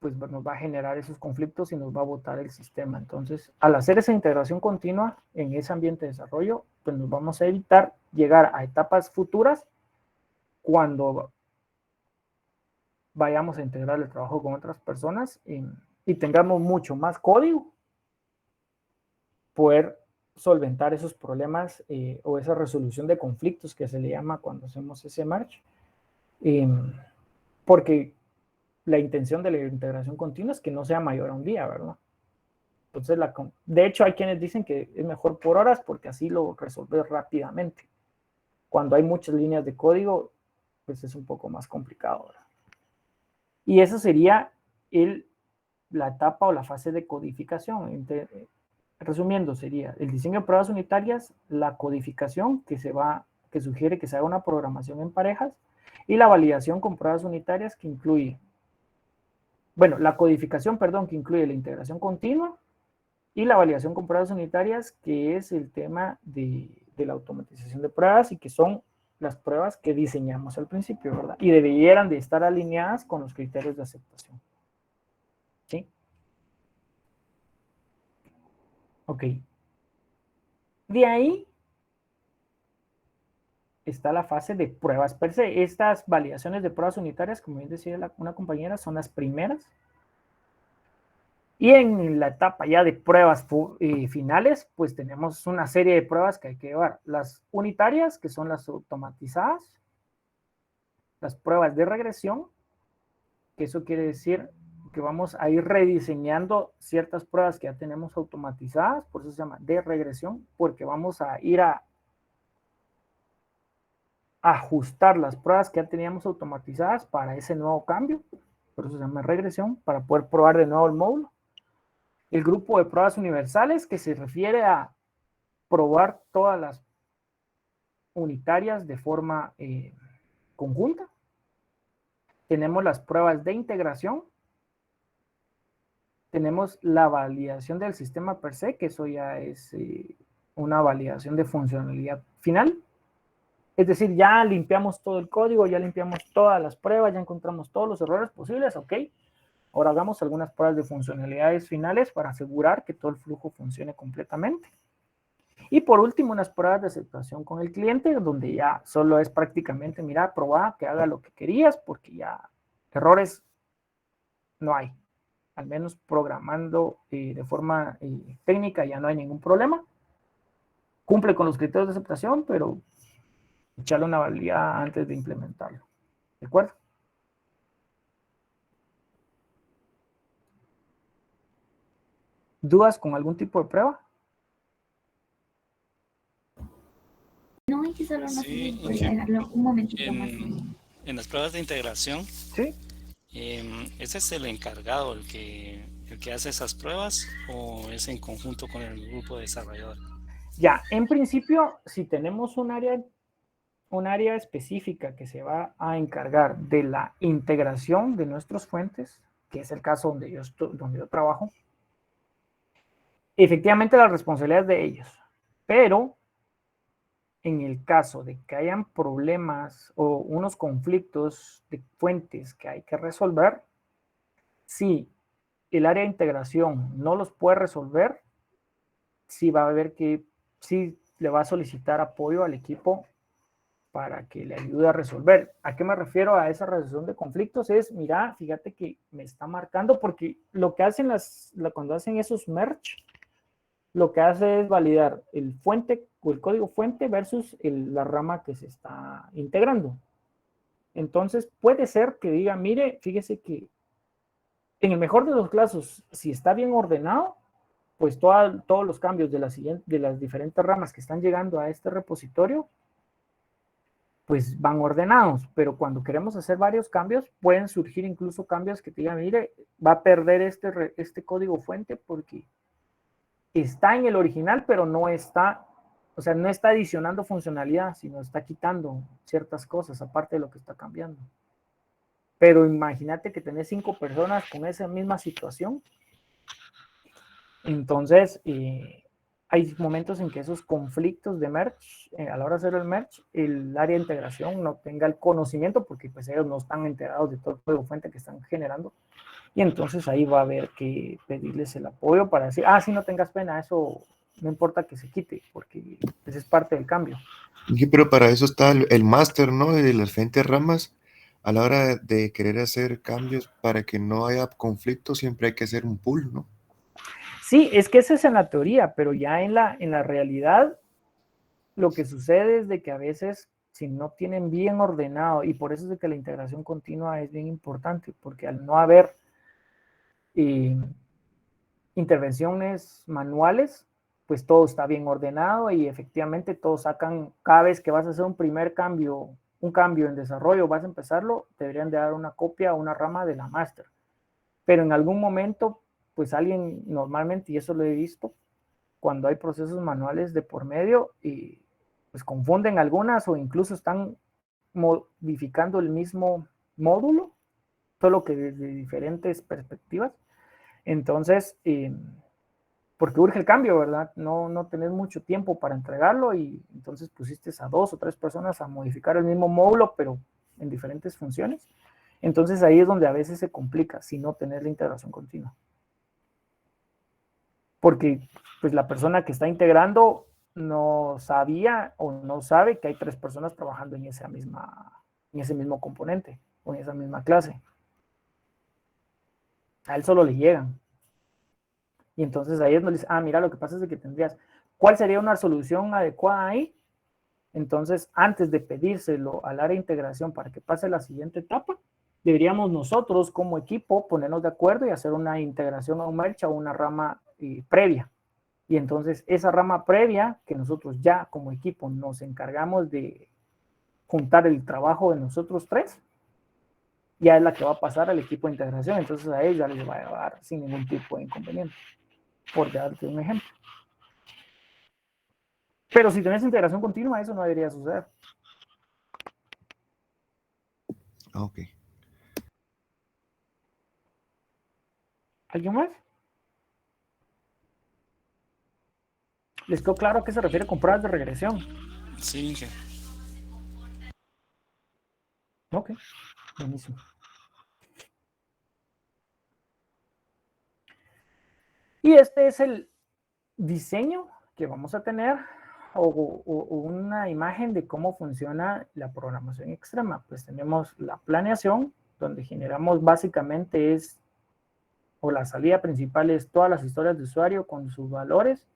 pues nos va a generar esos conflictos y nos va a botar el sistema. Entonces, al hacer esa integración continua en ese ambiente de desarrollo, pues nos vamos a evitar llegar a etapas futuras cuando vayamos a integrar el trabajo con otras personas y tengamos mucho más código, poder solventar esos problemas o esa resolución de conflictos que se le llama cuando hacemos ese merge. Porque la intención de la integración continua es que no sea mayor a un día, ¿verdad? Entonces, de hecho, hay quienes dicen que es mejor por horas porque así lo resolves rápidamente. Cuando hay muchas líneas de código, pues es un poco más complicado, ¿verdad? Y eso sería la etapa o la fase de codificación. Resumiendo, sería el diseño de pruebas unitarias, la codificación que sugiere que se haga una programación en parejas, y la validación con pruebas unitarias que incluye, bueno, la codificación, perdón, que incluye la integración continua, y la validación con pruebas unitarias, que es el tema de la automatización de pruebas y que son las pruebas que diseñamos al principio, ¿verdad? Y debieran de estar alineadas con los criterios de aceptación. ¿Sí? Ok. De ahí está la fase de pruebas per se. Estas validaciones de pruebas unitarias, como bien decía una compañera, son las primeras. Y en la etapa ya de pruebas finales, pues tenemos una serie de pruebas que hay que llevar. Las unitarias, que son las automatizadas. Las pruebas de regresión, que eso quiere decir que vamos a ir rediseñando ciertas pruebas que ya tenemos automatizadas, por eso se llama de regresión, porque vamos a ir a ajustar las pruebas que ya teníamos automatizadas para ese nuevo cambio, por eso se llama regresión, para poder probar de nuevo el módulo. El grupo de pruebas universales, que se refiere a probar todas las unitarias de forma conjunta. Tenemos las pruebas de integración. Tenemos la validación del sistema per se, que eso ya es una validación de funcionalidad final. Es decir, ya limpiamos todo el código, ya limpiamos todas las pruebas, ya encontramos todos los errores posibles, ok. Ahora hagamos algunas pruebas de funcionalidades finales para asegurar que todo el flujo funcione completamente. Y por último, unas pruebas de aceptación con el cliente, donde ya solo es prácticamente, mira, probar que haga lo que querías, porque ya errores no hay. Al menos programando de forma técnica ya no hay ningún problema. Cumple con los criterios de aceptación, pero echarle una validad antes de implementarlo. ¿De acuerdo? ¿Dudas con algún tipo de prueba? No, y que solo no Sí, se podría dejarlo un momentito más. En las pruebas de integración, Sí. ¿ese es el encargado, el que hace esas pruebas, o es en conjunto con el grupo de desarrollador? Ya, en principio, si tenemos un área específica que se va a encargar de la integración de nuestras fuentes, que es el caso donde yo trabajo, efectivamente la responsabilidad es de ellos, pero en el caso de que hayan problemas o unos conflictos de fuentes que hay que resolver, si el área de integración no los puede resolver, sí va a haber que, sí le va a solicitar apoyo al equipo para que le ayude a resolver. ¿A qué me refiero a esa resolución de conflictos? Es, mira, fíjate que me está marcando, porque lo que hacen cuando hacen esos merge, lo que hace es validar el fuente o el código fuente versus la rama que se está integrando. Entonces, puede ser que diga, mire, fíjese que en el mejor de los casos, si está bien ordenado, pues todos los cambios de las diferentes ramas que están llegando a este repositorio, pues van ordenados, pero cuando queremos hacer varios cambios, pueden surgir incluso cambios que te digan, mire, va a perder este código fuente porque está en el original, pero no está, o sea, no está adicionando funcionalidad, sino está quitando ciertas cosas, aparte de lo que está cambiando. Pero imagínate que tenés 5 personas con esa misma situación. Entonces, hay momentos en que esos conflictos de merge, a la hora de hacer el merge, el área de integración no tenga el conocimiento, porque pues ellos no están enterados de todo el código fuente que están generando. Y entonces ahí va a haber que pedirles el apoyo para decir, sí, no tengas pena, eso no importa que se quite, porque esa es parte del cambio. Sí, pero para eso está el máster, ¿no? De las diferentes ramas. A la hora de querer hacer cambios para que no haya conflicto, siempre hay que hacer un pool, ¿no? Sí, es que esa es en la teoría, pero ya en la realidad lo que sucede es de que a veces, si no tienen bien ordenado, y por eso es de que la integración continua es bien importante, porque al no haber intervenciones manuales, pues todo está bien ordenado y efectivamente todos sacan, cada vez que vas a hacer un cambio en desarrollo, vas a empezarlo, te deberían de dar una copia o una rama de la master. Pero en algún momento, pues alguien normalmente, y eso lo he visto, cuando hay procesos manuales de por medio, y pues confunden algunas o incluso están modificando el mismo módulo, solo que desde diferentes perspectivas. Entonces, porque urge el cambio, ¿verdad? No tenés mucho tiempo para entregarlo y entonces pusiste a 2 o 3 personas a modificar el mismo módulo, pero en diferentes funciones. Entonces ahí es donde a veces se complica si no tenés la integración continua. Porque pues la persona que está integrando no sabía o no sabe que hay 3 personas trabajando en ese mismo componente o en esa misma clase. A él solo le llegan. Y entonces ahí es donde dice, mira, lo que pasa es de que tendrías, ¿cuál sería una solución adecuada ahí? Entonces, antes de pedírselo al área de integración para que pase la siguiente etapa, deberíamos nosotros como equipo ponernos de acuerdo y hacer una integración a un merge o una rama previa. Y entonces esa rama previa que nosotros ya como equipo nos encargamos de juntar el trabajo de nosotros 3, ya es la que va a pasar al equipo de integración. Entonces a ellos ya les va a dar sin ningún tipo de inconveniente, por darte un ejemplo. Pero si tenés integración continua, eso no debería suceder. Ok. ¿Alguien más? ¿Les quedó claro a qué se refiere con pruebas de regresión? Sí, Inge. Ok, buenísimo. Y este es el diseño que vamos a tener o una imagen de cómo funciona la programación extrema. Pues tenemos la planeación, donde generamos básicamente la salida principal es todas las historias de usuario con sus valores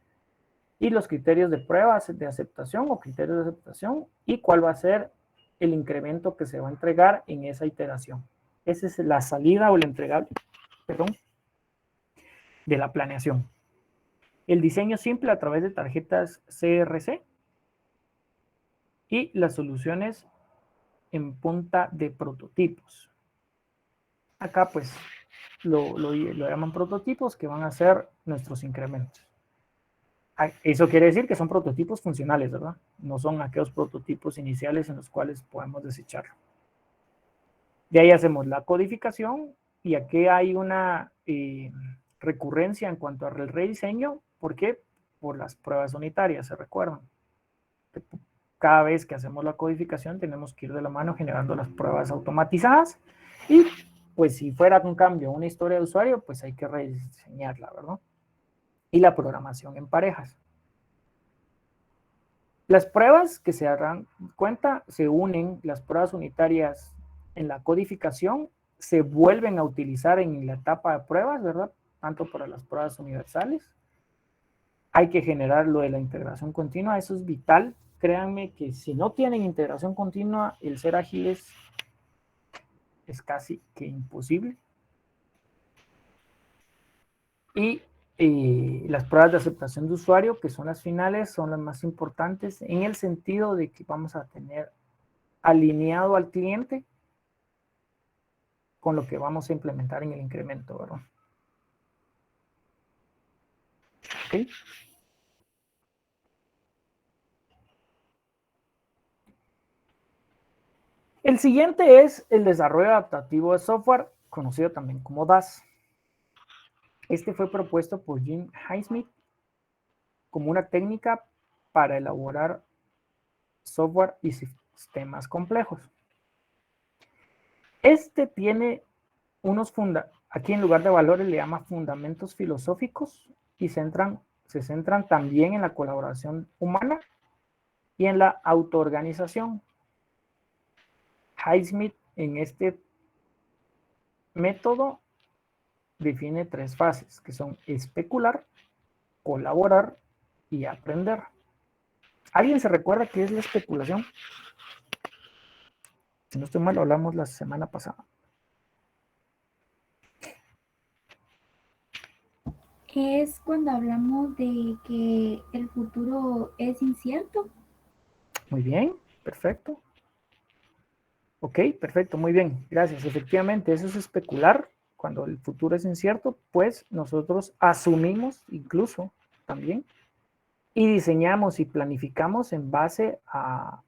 y los criterios de pruebas de aceptación o criterios de aceptación y cuál va a ser el incremento que se va a entregar en esa iteración. Esa es la salida o el entregable, de la planeación. El diseño simple a través de tarjetas CRC y las soluciones en punta de prototipos. Acá pues lo llaman prototipos, que van a ser nuestros incrementos. Eso quiere decir que son prototipos funcionales, ¿verdad? No son aquellos prototipos iniciales en los cuales podemos desecharlo. De ahí hacemos la codificación y aquí hay una recurrencia en cuanto al rediseño. ¿Por qué? Por las pruebas unitarias, ¿se recuerdan? Cada vez que hacemos la codificación tenemos que ir de la mano generando las pruebas automatizadas y pues si fuera un cambio, una historia de usuario, pues hay que rediseñarla, ¿verdad? Y la programación en parejas. Las pruebas que se darán cuenta se unen, las pruebas unitarias en la codificación se vuelven a utilizar en la etapa de pruebas, ¿verdad? Tanto para las pruebas universales. Hay que generar lo de la integración continua, eso es vital. Créanme que si no tienen integración continua, el ser ágil es casi que imposible. Y las pruebas de aceptación de usuario, que son las finales, son las más importantes en el sentido de que vamos a tener alineado al cliente con lo que vamos a implementar en el incremento, ¿verdad? ¿Ok? El siguiente es el desarrollo adaptativo de software, conocido también como DAS. Este fue propuesto por Jim Highsmith como una técnica para elaborar software y sistemas complejos. Este tiene aquí en lugar de valores le llama fundamentos filosóficos y se centran también en la colaboración humana y en la autoorganización. Highsmith en este método define 3 fases, que son especular, colaborar y aprender. ¿Alguien se recuerda qué es la especulación? Si no estoy mal, lo hablamos la semana pasada. Es cuando hablamos de que el futuro es incierto. Muy bien, perfecto. Ok, perfecto, muy bien, gracias. Efectivamente, eso es especular. Cuando el futuro es incierto, pues nosotros asumimos incluso también y diseñamos y planificamos en base a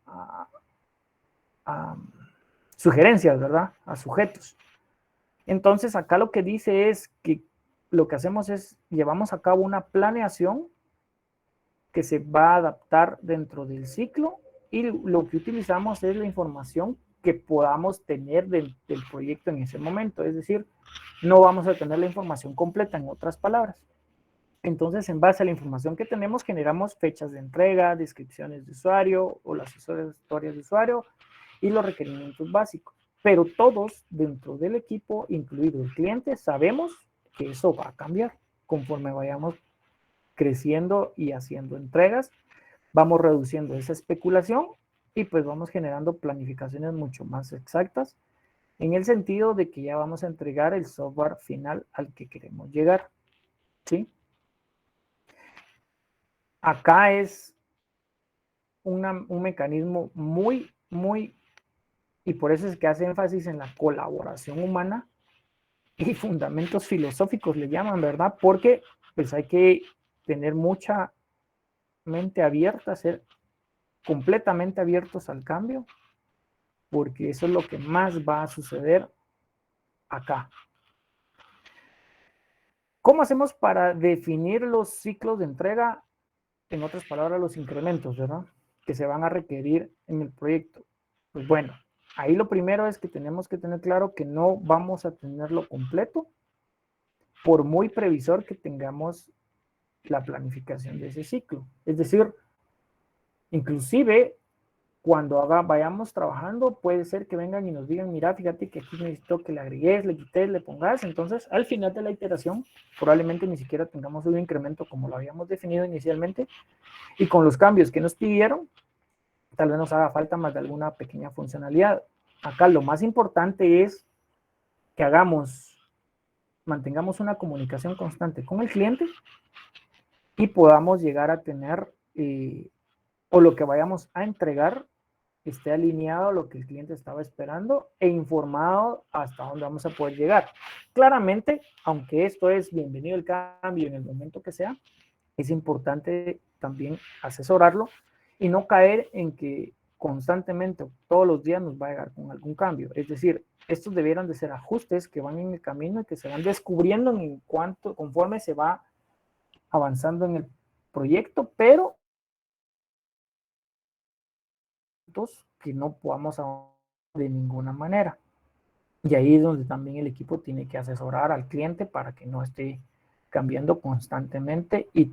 sugerencias, ¿verdad? A sujetos. Entonces, acá lo que dice es que lo que hacemos es, llevamos a cabo una planeación que se va a adaptar dentro del ciclo y lo que utilizamos es la información que podamos tener del proyecto en ese momento. Es decir, no vamos a tener la información completa, en otras palabras. Entonces, en base a la información que tenemos, generamos fechas de entrega, descripciones de usuario o las historias de usuario y los requerimientos básicos. Pero todos dentro del equipo, incluido el cliente, sabemos que eso va a cambiar conforme vayamos creciendo y haciendo entregas. Vamos reduciendo esa especulación y pues vamos generando planificaciones mucho más exactas en el sentido de que ya vamos a entregar el software final al que queremos llegar. ¿Sí? Acá es un mecanismo muy, y por eso es que hace énfasis en la colaboración humana y fundamentos filosóficos le llaman, ¿verdad? Porque pues hay que tener mucha mente abierta, ser completamente abiertos al cambio, porque eso es lo que más va a suceder acá. ¿Cómo hacemos para definir los ciclos de entrega? En otras palabras, los incrementos, ¿verdad? Que se van a requerir en el proyecto. Pues bueno, ahí lo primero es que tenemos que tener claro que no vamos a tenerlo completo, por muy previsor que tengamos la planificación de ese ciclo. Es decir, inclusive cuando vayamos trabajando, puede ser que vengan y nos digan, mira, fíjate que aquí necesito que le agregues, le quites, le pongas. Entonces, al final de la iteración, probablemente ni siquiera tengamos un incremento como lo habíamos definido inicialmente. Y con los cambios que nos pidieron, tal vez nos haga falta más de alguna pequeña funcionalidad. Acá lo más importante es que mantengamos una comunicación constante con el cliente y podamos llegar a tener, o lo que vayamos a entregar, esté alineado a lo que el cliente estaba esperando e informado hasta dónde vamos a poder llegar. Claramente, aunque esto es bienvenido el cambio en el momento que sea, es importante también asesorarlo y no caer en que constantemente, todos los días nos va a llegar con algún cambio. Es decir, estos debieran de ser ajustes que van en el camino y que se van descubriendo conforme se va avanzando en el proyecto, pero que no podamos avanzar de ninguna manera. Y ahí es donde también el equipo tiene que asesorar al cliente para que no esté cambiando constantemente y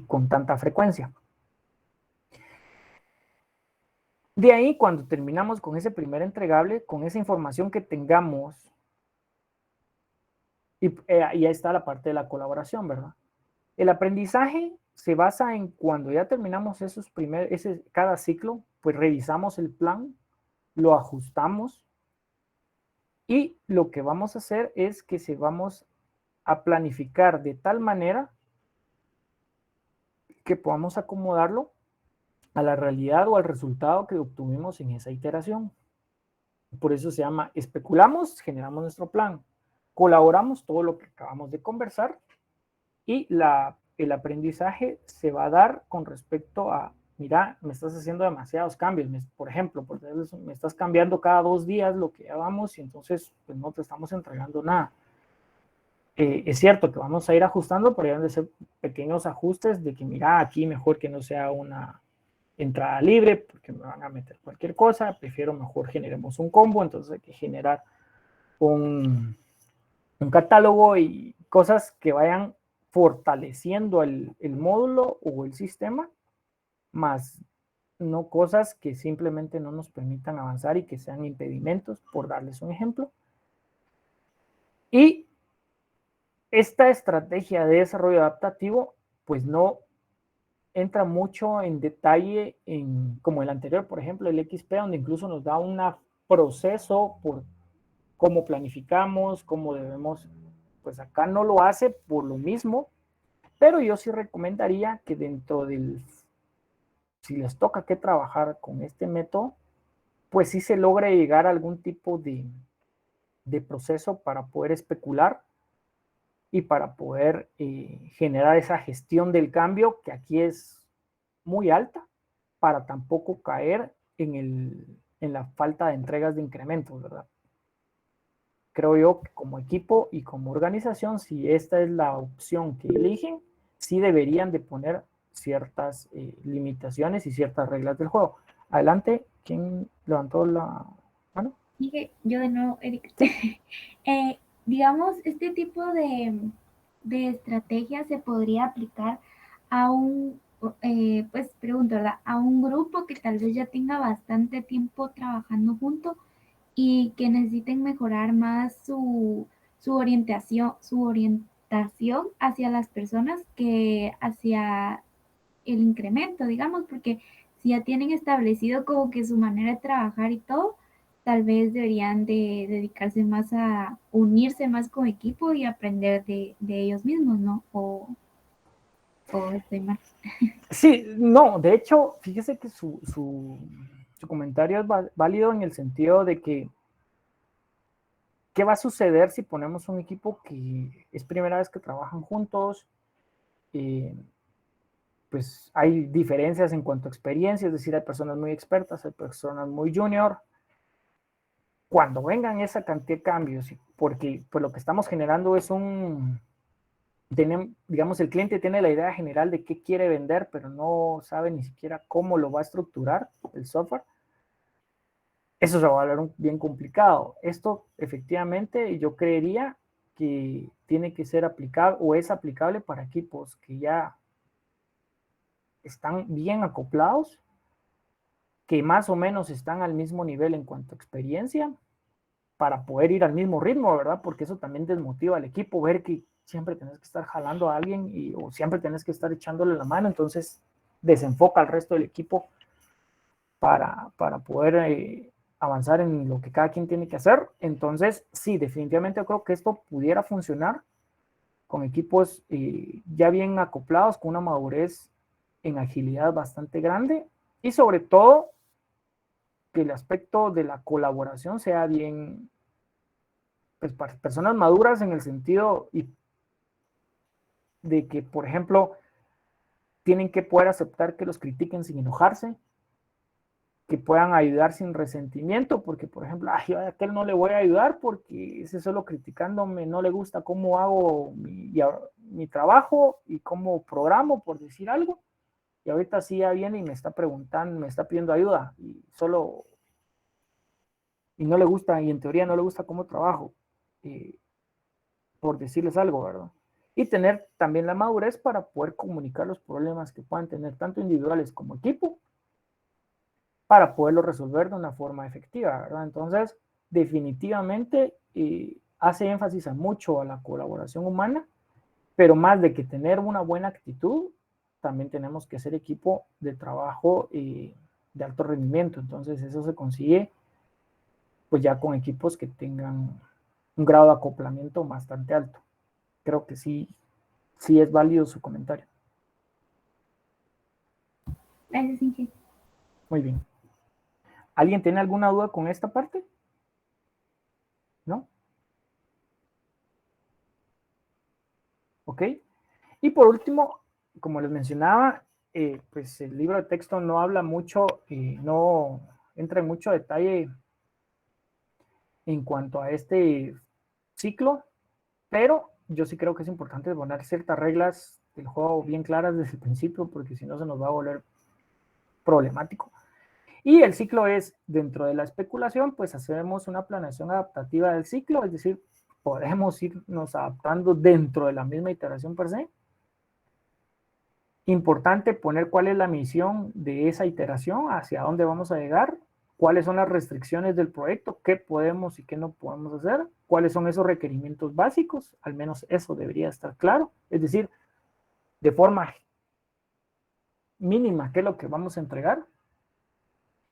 con tanta frecuencia. De ahí, cuando terminamos con ese primer entregable, con esa información que tengamos, y ahí está la parte de la colaboración, ¿verdad? El aprendizaje se basa en cuando ya terminamos cada ciclo, pues revisamos el plan, lo ajustamos y lo que vamos a hacer es que vamos a planificar de tal manera que podamos acomodarlo a la realidad o al resultado que obtuvimos en esa iteración. Por eso se llama especulamos, generamos nuestro plan, colaboramos todo lo que acabamos de conversar y el aprendizaje se va a dar con respecto a, mira, me estás haciendo demasiados cambios, por ejemplo, me estás cambiando cada 2 días lo que ya vamos y entonces pues no te estamos entregando nada. Es cierto que vamos a ir ajustando, pero deben de ser pequeños ajustes de que, mira, aquí mejor que no sea una entrada libre, porque me van a meter cualquier cosa, prefiero mejor generemos un combo, entonces hay que generar un catálogo y cosas que vayan fortaleciendo el módulo o el sistema, más no cosas que simplemente no nos permitan avanzar y que sean impedimentos, por darles un ejemplo. Y esta estrategia de desarrollo adaptativo, pues no entra mucho en detalle como el anterior, por ejemplo, el XP, donde incluso nos da un proceso por cómo planificamos, cómo debemos, pues acá no lo hace por lo mismo, pero yo sí recomendaría que si les toca que trabajar con este método, pues sí se logre llegar a algún tipo de proceso para poder especular y para poder generar esa gestión del cambio, que aquí es muy alta, para tampoco caer en la falta de entregas de incrementos, ¿verdad? creo yo que como equipo y como organización, si esta es la opción que eligen, sí deberían de poner ciertas limitaciones y ciertas reglas del juego. Adelante, ¿quién levantó la mano? Dije yo de nuevo, Eric. Sí. Digamos, este tipo de estrategia se podría aplicar a un, pues pregunto, ¿verdad? A un grupo que tal vez ya tenga bastante tiempo trabajando junto y que necesiten mejorar más su orientación hacia las personas que hacia el incremento, digamos, porque si ya tienen establecido como que su manera de trabajar y todo, tal vez deberían de dedicarse más a unirse más con equipo y aprender de ellos mismos, ¿no? O estoy mal. Sí, no, de hecho, fíjese que su comentario es válido en el sentido de que ¿qué va a suceder si ponemos un equipo que es primera vez que trabajan juntos? Pues hay diferencias en cuanto a experiencia, es decir, hay personas muy expertas, hay personas muy junior. Cuando vengan esa cantidad de cambios, porque pues lo que estamos generando es digamos, el cliente tiene la idea general de qué quiere vender, pero no sabe ni siquiera cómo lo va a estructurar el software. Eso se va a volver bien complicado. Esto efectivamente yo creería que tiene que ser aplicable o es aplicable para equipos que ya están bien acoplados, que más o menos están al mismo nivel en cuanto a experiencia, para poder ir al mismo ritmo, ¿verdad? Porque eso también desmotiva al equipo, ver que siempre tenés que estar jalando a alguien o siempre tenés que estar echándole la mano, entonces desenfoca al resto del equipo para poder avanzar en lo que cada quien tiene que hacer. Entonces, sí, definitivamente yo creo que esto pudiera funcionar con equipos ya bien acoplados, con una madurez en agilidad bastante grande y sobre todo que el aspecto de la colaboración sea bien, pues para personas maduras en el sentido de que, por ejemplo, tienen que poder aceptar que los critiquen sin enojarse, que puedan ayudar sin resentimiento, porque, por ejemplo, yo a aquel no le voy a ayudar porque ese solo criticándome no le gusta cómo hago mi trabajo y cómo programo, por decir algo, y ahorita sí ya viene y me está preguntando, me está pidiendo ayuda, y no le gusta, y en teoría no le gusta cómo trabajo, por decirles algo, ¿verdad? Y tener también la madurez para poder comunicar los problemas que puedan tener tanto individuales como equipo para poderlo resolver de una forma efectiva, ¿verdad? Entonces, definitivamente hace énfasis a mucho a la colaboración humana, pero más de que tener una buena actitud, también tenemos que ser equipo de trabajo de alto rendimiento. Entonces, eso se consigue pues ya con equipos que tengan un grado de acoplamiento bastante alto. Creo que sí es válido su comentario. Gracias, Inge. Muy bien. ¿Alguien tiene alguna duda con esta parte? ¿No? Ok. Y por último, como les mencionaba, pues el libro de texto no habla mucho, no entra en mucho detalle en cuanto a este ciclo, pero yo sí creo que es importante poner ciertas reglas del juego bien claras desde el principio, porque si no se nos va a volver problemático. Y el ciclo es, dentro de la especulación, pues hacemos una planeación adaptativa del ciclo, es decir, podemos irnos adaptando dentro de la misma iteración per se. Importante poner cuál es la misión de esa iteración, hacia dónde vamos a llegar, cuáles son las restricciones del proyecto, qué podemos y qué no podemos hacer, cuáles son esos requerimientos básicos, al menos eso debería estar claro, es decir, de forma mínima, qué es lo que vamos a entregar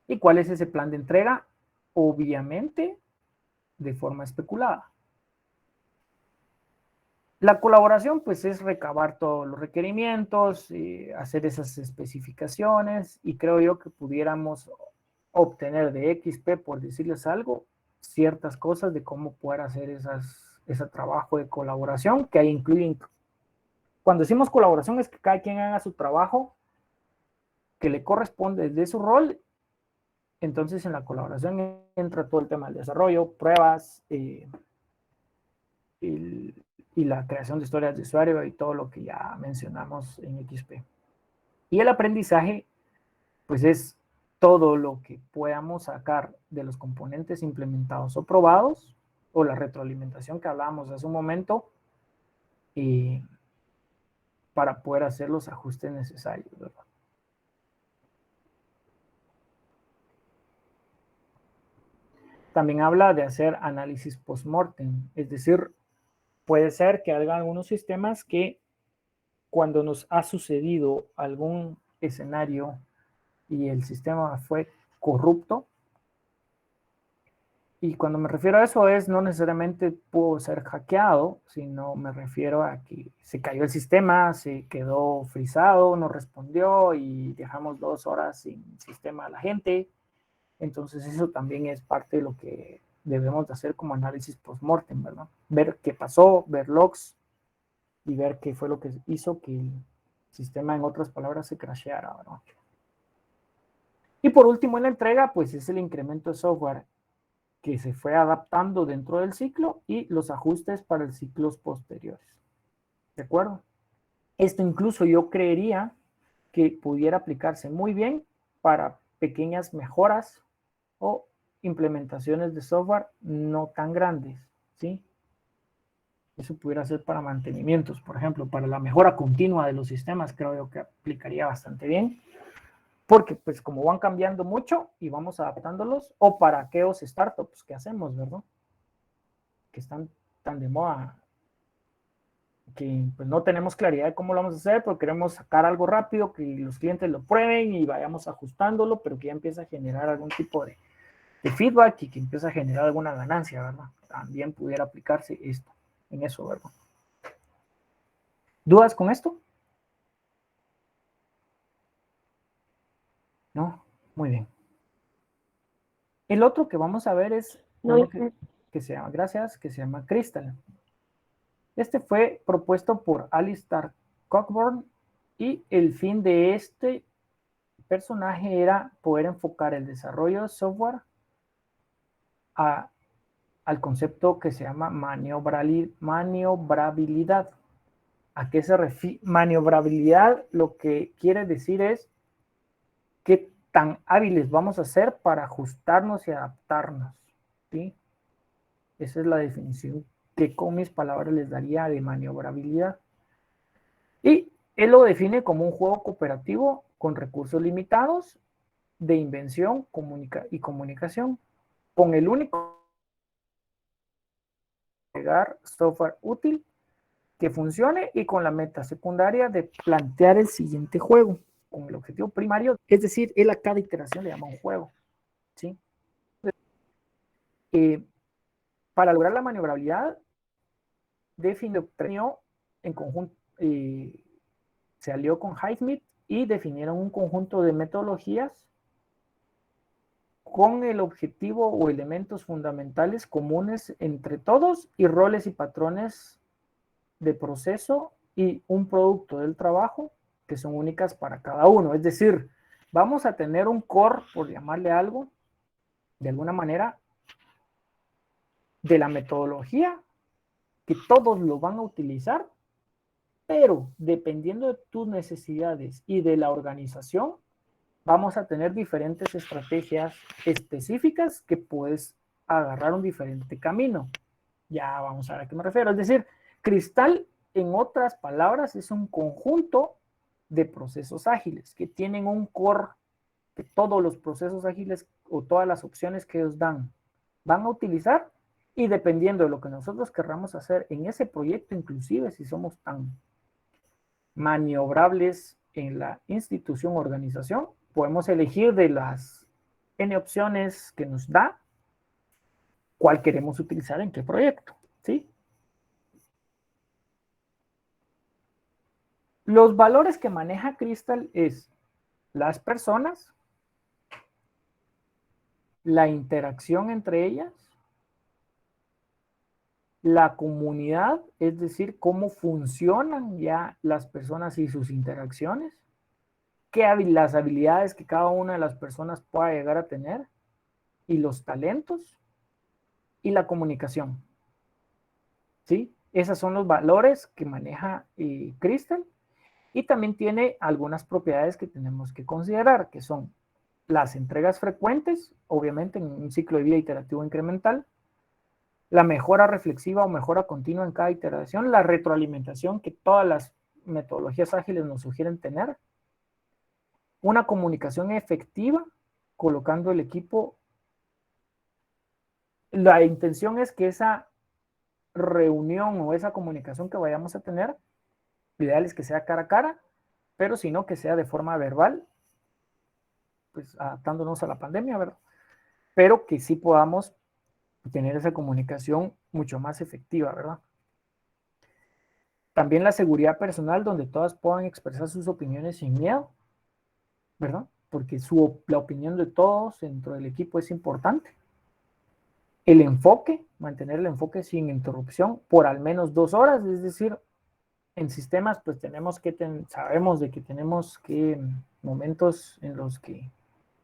y cuál es ese plan de entrega, obviamente de forma especulada. La colaboración, pues, es recabar todos los requerimientos, hacer esas especificaciones, y creo yo que pudiéramos obtener de XP, por decirles algo, ciertas cosas de cómo poder hacer ese trabajo de colaboración, que ahí incluyen, cuando decimos colaboración es que cada quien haga su trabajo que le corresponde de su rol. Entonces en la colaboración entra todo el tema del desarrollo, pruebas, y la creación de historias de usuario y todo lo que ya mencionamos en XP. Y el aprendizaje, pues es todo lo que podamos sacar de los componentes implementados o probados, o la retroalimentación que hablábamos hace un momento, para poder hacer los ajustes necesarios, ¿verdad? También habla de hacer análisis post-mortem, es decir, puede ser que haya algunos sistemas que cuando nos ha sucedido algún escenario y el sistema fue corrupto, y cuando me refiero a eso es no necesariamente pudo ser hackeado, sino me refiero a que se cayó el sistema, se quedó frisado, no respondió y dejamos 2 horas sin sistema a la gente. Entonces eso también es parte de lo que debemos de hacer como análisis post-mortem, ¿verdad? Ver qué pasó, ver logs y ver qué fue lo que hizo que el sistema, en otras palabras, se crasheara, ¿verdad? Y por último, en la entrega, pues es el incremento de software que se fue adaptando dentro del ciclo y los ajustes para los ciclos posteriores. ¿De acuerdo? Esto incluso yo creería que pudiera aplicarse muy bien para pequeñas mejoras o implementaciones de software no tan grandes, ¿sí? Eso pudiera ser para mantenimientos, por ejemplo, para la mejora continua de los sistemas, creo yo que aplicaría bastante bien. Porque pues como van cambiando mucho y vamos adaptándolos, o para aquellos startups que hacemos, ¿verdad? Que están tan de moda, que pues no tenemos claridad de cómo lo vamos a hacer, pero queremos sacar algo rápido, que los clientes lo prueben y vayamos ajustándolo, pero que ya empieza a generar algún tipo de feedback y que empieza a generar alguna ganancia, ¿verdad? También pudiera aplicarse esto, en eso, ¿verdad? ¿Dudas con esto? ¿No? Muy bien. El otro que vamos a ver es No, uno que se llama, gracias, que se llama Crystal. Este fue propuesto por Alistair Cockburn y el fin de este personaje era poder enfocar el desarrollo de software al concepto que se llama maniobrabilidad. ¿A qué se refiere? Maniobrabilidad lo que quiere decir es qué tan hábiles vamos a ser para ajustarnos y adaptarnos, ¿sí? Esa es la definición que con mis palabras les daría de maniobrabilidad. Y él lo define como un juego cooperativo con recursos limitados de invención y comunicación, con el único agregar software útil que funcione y con la meta secundaria de plantear el siguiente juego, con el objetivo primario, es decir, él a cada iteración le llama un juego, ¿sí? Para lograr la maniobrabilidad, definió en conjunto, se alió con Highsmith y definieron un conjunto de metodologías con el objetivo o elementos fundamentales comunes entre todos y roles y patrones de proceso y un producto del trabajo que son únicas para cada uno. Es decir, vamos a tener un core, por llamarle algo, de alguna manera, de la metodología que todos lo van a utilizar, pero dependiendo de tus necesidades y de la organización, vamos a tener diferentes estrategias específicas que puedes agarrar un diferente camino. Ya vamos a ver a qué me refiero. Es decir, Crystal, en otras palabras, es un conjunto de procesos ágiles que tienen un core que todos los procesos ágiles o todas las opciones que ellos dan van a utilizar, y dependiendo de lo que nosotros querramos hacer en ese proyecto, inclusive si somos tan maniobrables en la institución o organización, podemos elegir de las N opciones que nos da cuál queremos utilizar en qué proyecto, ¿sí? Los valores que maneja Crystal es las personas, la interacción entre ellas, la comunidad, es decir, cómo funcionan ya las personas y sus interacciones, las habilidades que cada una de las personas pueda llegar a tener, y los talentos, y la comunicación. ¿sí? Esos son los valores que maneja Crystal, y también tiene algunas propiedades que tenemos que considerar, que son las entregas frecuentes, obviamente en un ciclo de vida iterativo incremental, la mejora reflexiva o mejora continua en cada iteración, la retroalimentación que todas las metodologías ágiles nos sugieren tener, una comunicación efectiva, colocando el equipo. La intención es que esa reunión o esa comunicación que vayamos a tener, lo ideal es que sea cara a cara, pero si no, que sea de forma verbal, pues adaptándonos a la pandemia, ¿verdad? Pero que sí podamos tener esa comunicación mucho más efectiva, ¿verdad? También la seguridad personal, donde todas puedan expresar sus opiniones sin miedo, ¿verdad? Porque la opinión de todos dentro del equipo es importante. El enfoque, mantener el enfoque sin interrupción por al menos 2 horas, es decir, en sistemas pues sabemos de que tenemos que momentos en los que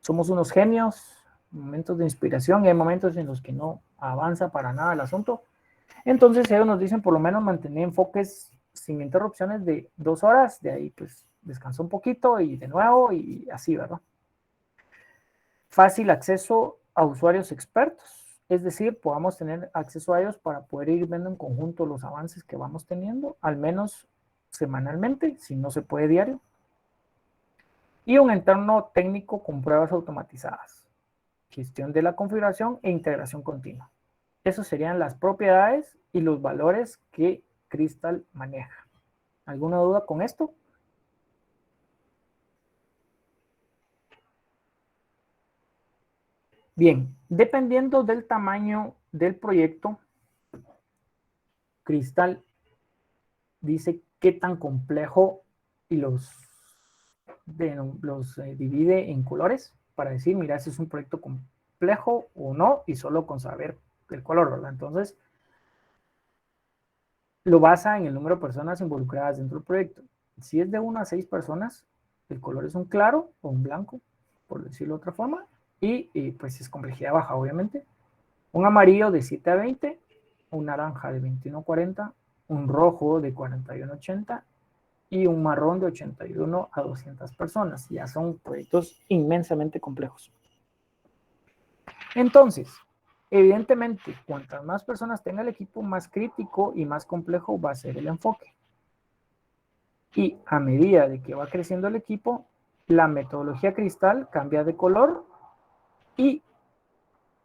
somos unos genios, momentos de inspiración, y hay momentos en los que no avanza para nada el asunto. Entonces ellos nos dicen por lo menos mantener enfoques sin interrupciones de 2 horas, de ahí pues descansa un poquito y de nuevo y así, ¿verdad? Fácil acceso a usuarios expertos, es decir, podamos tener acceso a ellos para poder ir viendo en conjunto los avances que vamos teniendo, al menos semanalmente, si no se puede diario. Y un entorno técnico con pruebas automatizadas, gestión de la configuración e integración continua. Esas serían las propiedades y los valores que Crystal maneja. ¿Alguna duda con esto? Bien, dependiendo del tamaño del proyecto, Crystal dice qué tan complejo y los divide en colores para decir, mira, ese es un proyecto complejo o no, y solo con saber el color, ¿verdad? Entonces, lo basa en el número de personas involucradas dentro del proyecto. Si es de 1 a 6 personas, el color es un claro o un blanco, por decirlo de otra forma, y pues es complejidad baja, obviamente. Un amarillo de 7 a 20, un naranja de 21 a 40, un rojo de 41 a 80 y un marrón de 81 a 200 personas. Ya son proyectos inmensamente complejos. Entonces, evidentemente, cuantas más personas tenga el equipo, más crítico y más complejo va a ser el enfoque. Y a medida de que va creciendo el equipo, la metodología Crystal cambia de color. ¿Y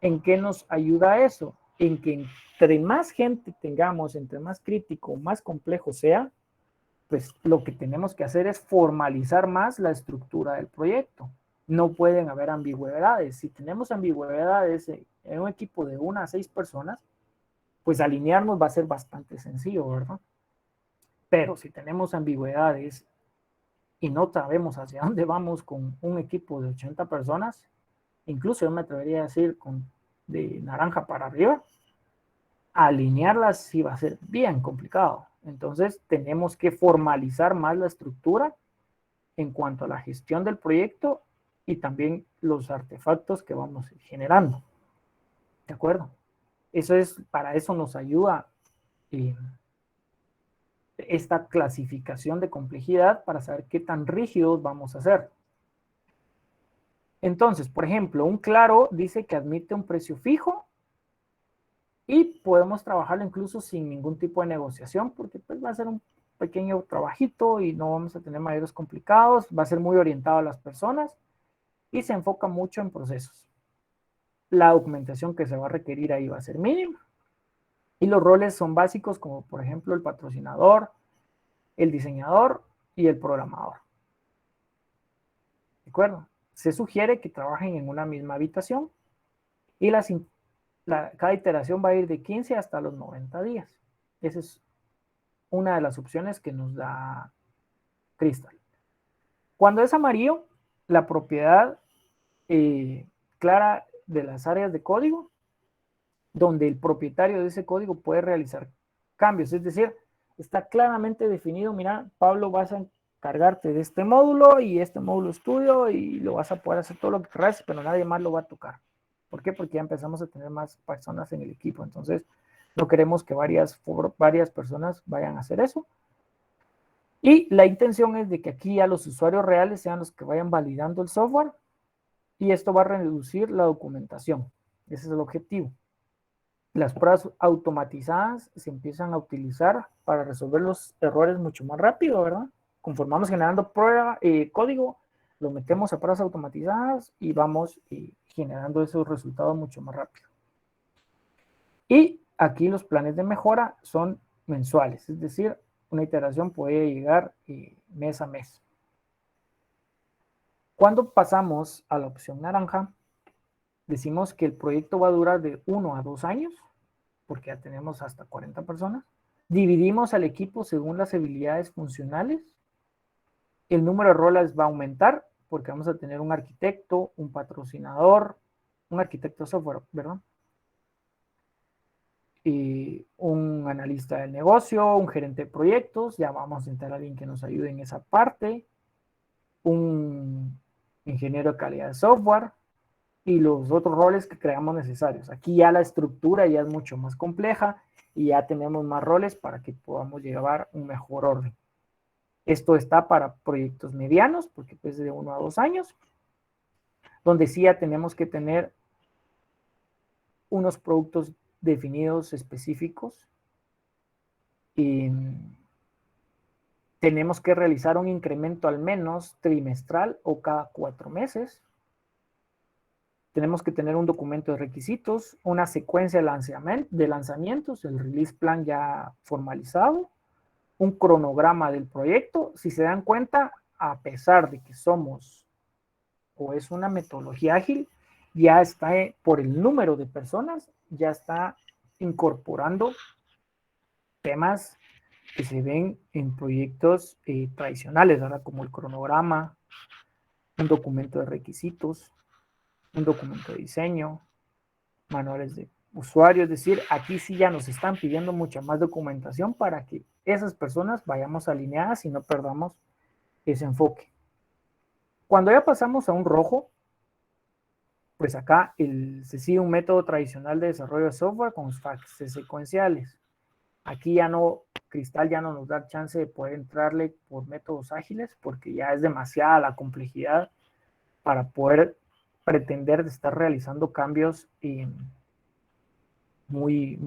en qué nos ayuda eso? En que entre más gente tengamos, entre más crítico, más complejo sea, pues lo que tenemos que hacer es formalizar más la estructura del proyecto. No pueden haber ambigüedades. Si tenemos ambigüedades en un equipo de 1 a 6 personas, pues alinearnos va a ser bastante sencillo, ¿verdad? Pero si tenemos ambigüedades y no sabemos hacia dónde vamos con un equipo de 80 personas, incluso yo me atrevería a decir de naranja para arriba, alinearlas sí va a ser bien complicado. Entonces tenemos que formalizar más la estructura en cuanto a la gestión del proyecto y también los artefactos que vamos generando. ¿De acuerdo? Para eso nos ayuda esta clasificación de complejidad para saber qué tan rígidos vamos a ser. Entonces, por ejemplo, un claro dice que admite un precio fijo y podemos trabajarlo incluso sin ningún tipo de negociación, porque pues va a ser un pequeño trabajito y no vamos a tener mayores complicados, va a ser muy orientado a las personas y se enfoca mucho en procesos. La documentación que se va a requerir ahí va a ser mínima y los roles son básicos, como por ejemplo el patrocinador, el diseñador y el programador. ¿De acuerdo? Se sugiere que trabajen en una misma habitación y cada iteración va a ir de 15 hasta los 90 días. Esa es una de las opciones que nos da Crystal. Cuando es amarillo, la propiedad clara de las áreas de código, donde el propietario de ese código puede realizar cambios. Es decir, está claramente definido, mira, Pablo, vas a encargarte de este módulo y este módulo es tuyo y lo vas a poder hacer todo lo que quieras, pero nadie más lo va a tocar. ¿Por qué? Porque ya empezamos a tener más personas en el equipo. Entonces, No queremos que varias personas vayan a hacer eso. Y la intención es de que aquí ya los usuarios reales sean los que vayan validando el software y esto va a reducir la documentación. Ese es el objetivo. Las pruebas automatizadas se empiezan a utilizar para resolver los errores mucho más rápido, ¿verdad? Conforme vamos generando código, lo metemos a pruebas automatizadas y vamos generando esos resultados mucho más rápido. Y aquí los planes de mejora son mensuales, es decir, una iteración puede llegar mes a mes. Cuando pasamos a la opción naranja, decimos que el proyecto va a durar de 1 a 2 años, porque ya tenemos hasta 40 personas. Dividimos al equipo según las habilidades funcionales. El número de roles va a aumentar, porque vamos a tener un arquitecto, un patrocinador, un arquitecto de software, ¿verdad? Y un analista del negocio, un gerente de proyectos, ya vamos a entrar a alguien que nos ayude en esa parte, un ingeniero de calidad de software y los otros roles que creamos necesarios. Aquí ya la estructura ya es mucho más compleja y ya tenemos más roles para que podamos llevar un mejor orden. Esto está para proyectos medianos, porque pues de 1 a 2 años, donde sí ya tenemos que tener unos productos definidos específicos y tenemos que realizar un incremento al menos trimestral o cada 4 meses. Tenemos que tener un documento de requisitos, una secuencia de lanzamientos, el release plan ya formalizado, un cronograma del proyecto. Si se dan cuenta, a pesar de que somos o es una metodología ágil, ya está por el número de personas, ya está incorporando temas que se ven en proyectos tradicionales, ¿verdad? Como el cronograma, un documento de requisitos, un documento de diseño, manuales de usuario, es decir, aquí sí ya nos están pidiendo mucha más documentación para que esas personas vayamos alineadas y no perdamos ese enfoque. Cuando ya pasamos a un rojo, pues acá se sigue un método tradicional de desarrollo de software con fases secuenciales. Aquí ya no, Cristal ya no nos da chance de poder entrarle por métodos ágiles porque ya es demasiada la complejidad para poder pretender de estar realizando cambios muy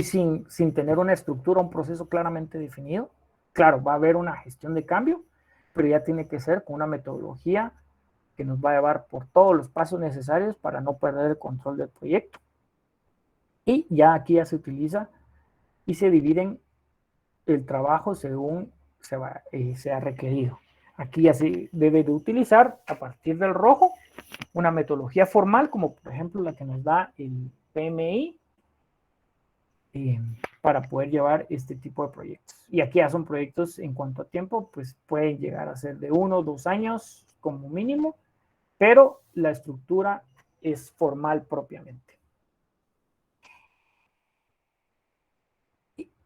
sin tener una estructura, un proceso claramente definido. Claro, va a haber una gestión de cambio, pero ya tiene que ser con una metodología que nos va a llevar por todos los pasos necesarios para no perder el control del proyecto. Y ya aquí ya se utiliza y se dividen el trabajo según sea requerido. Aquí ya se debe de utilizar a partir del rojo una metodología formal, como por ejemplo la que nos da el PMI, para poder llevar este tipo de proyectos. Y aquí ya son proyectos en cuanto a tiempo, pues pueden llegar a ser de 1 o 2 años como mínimo, pero la estructura es formal propiamente.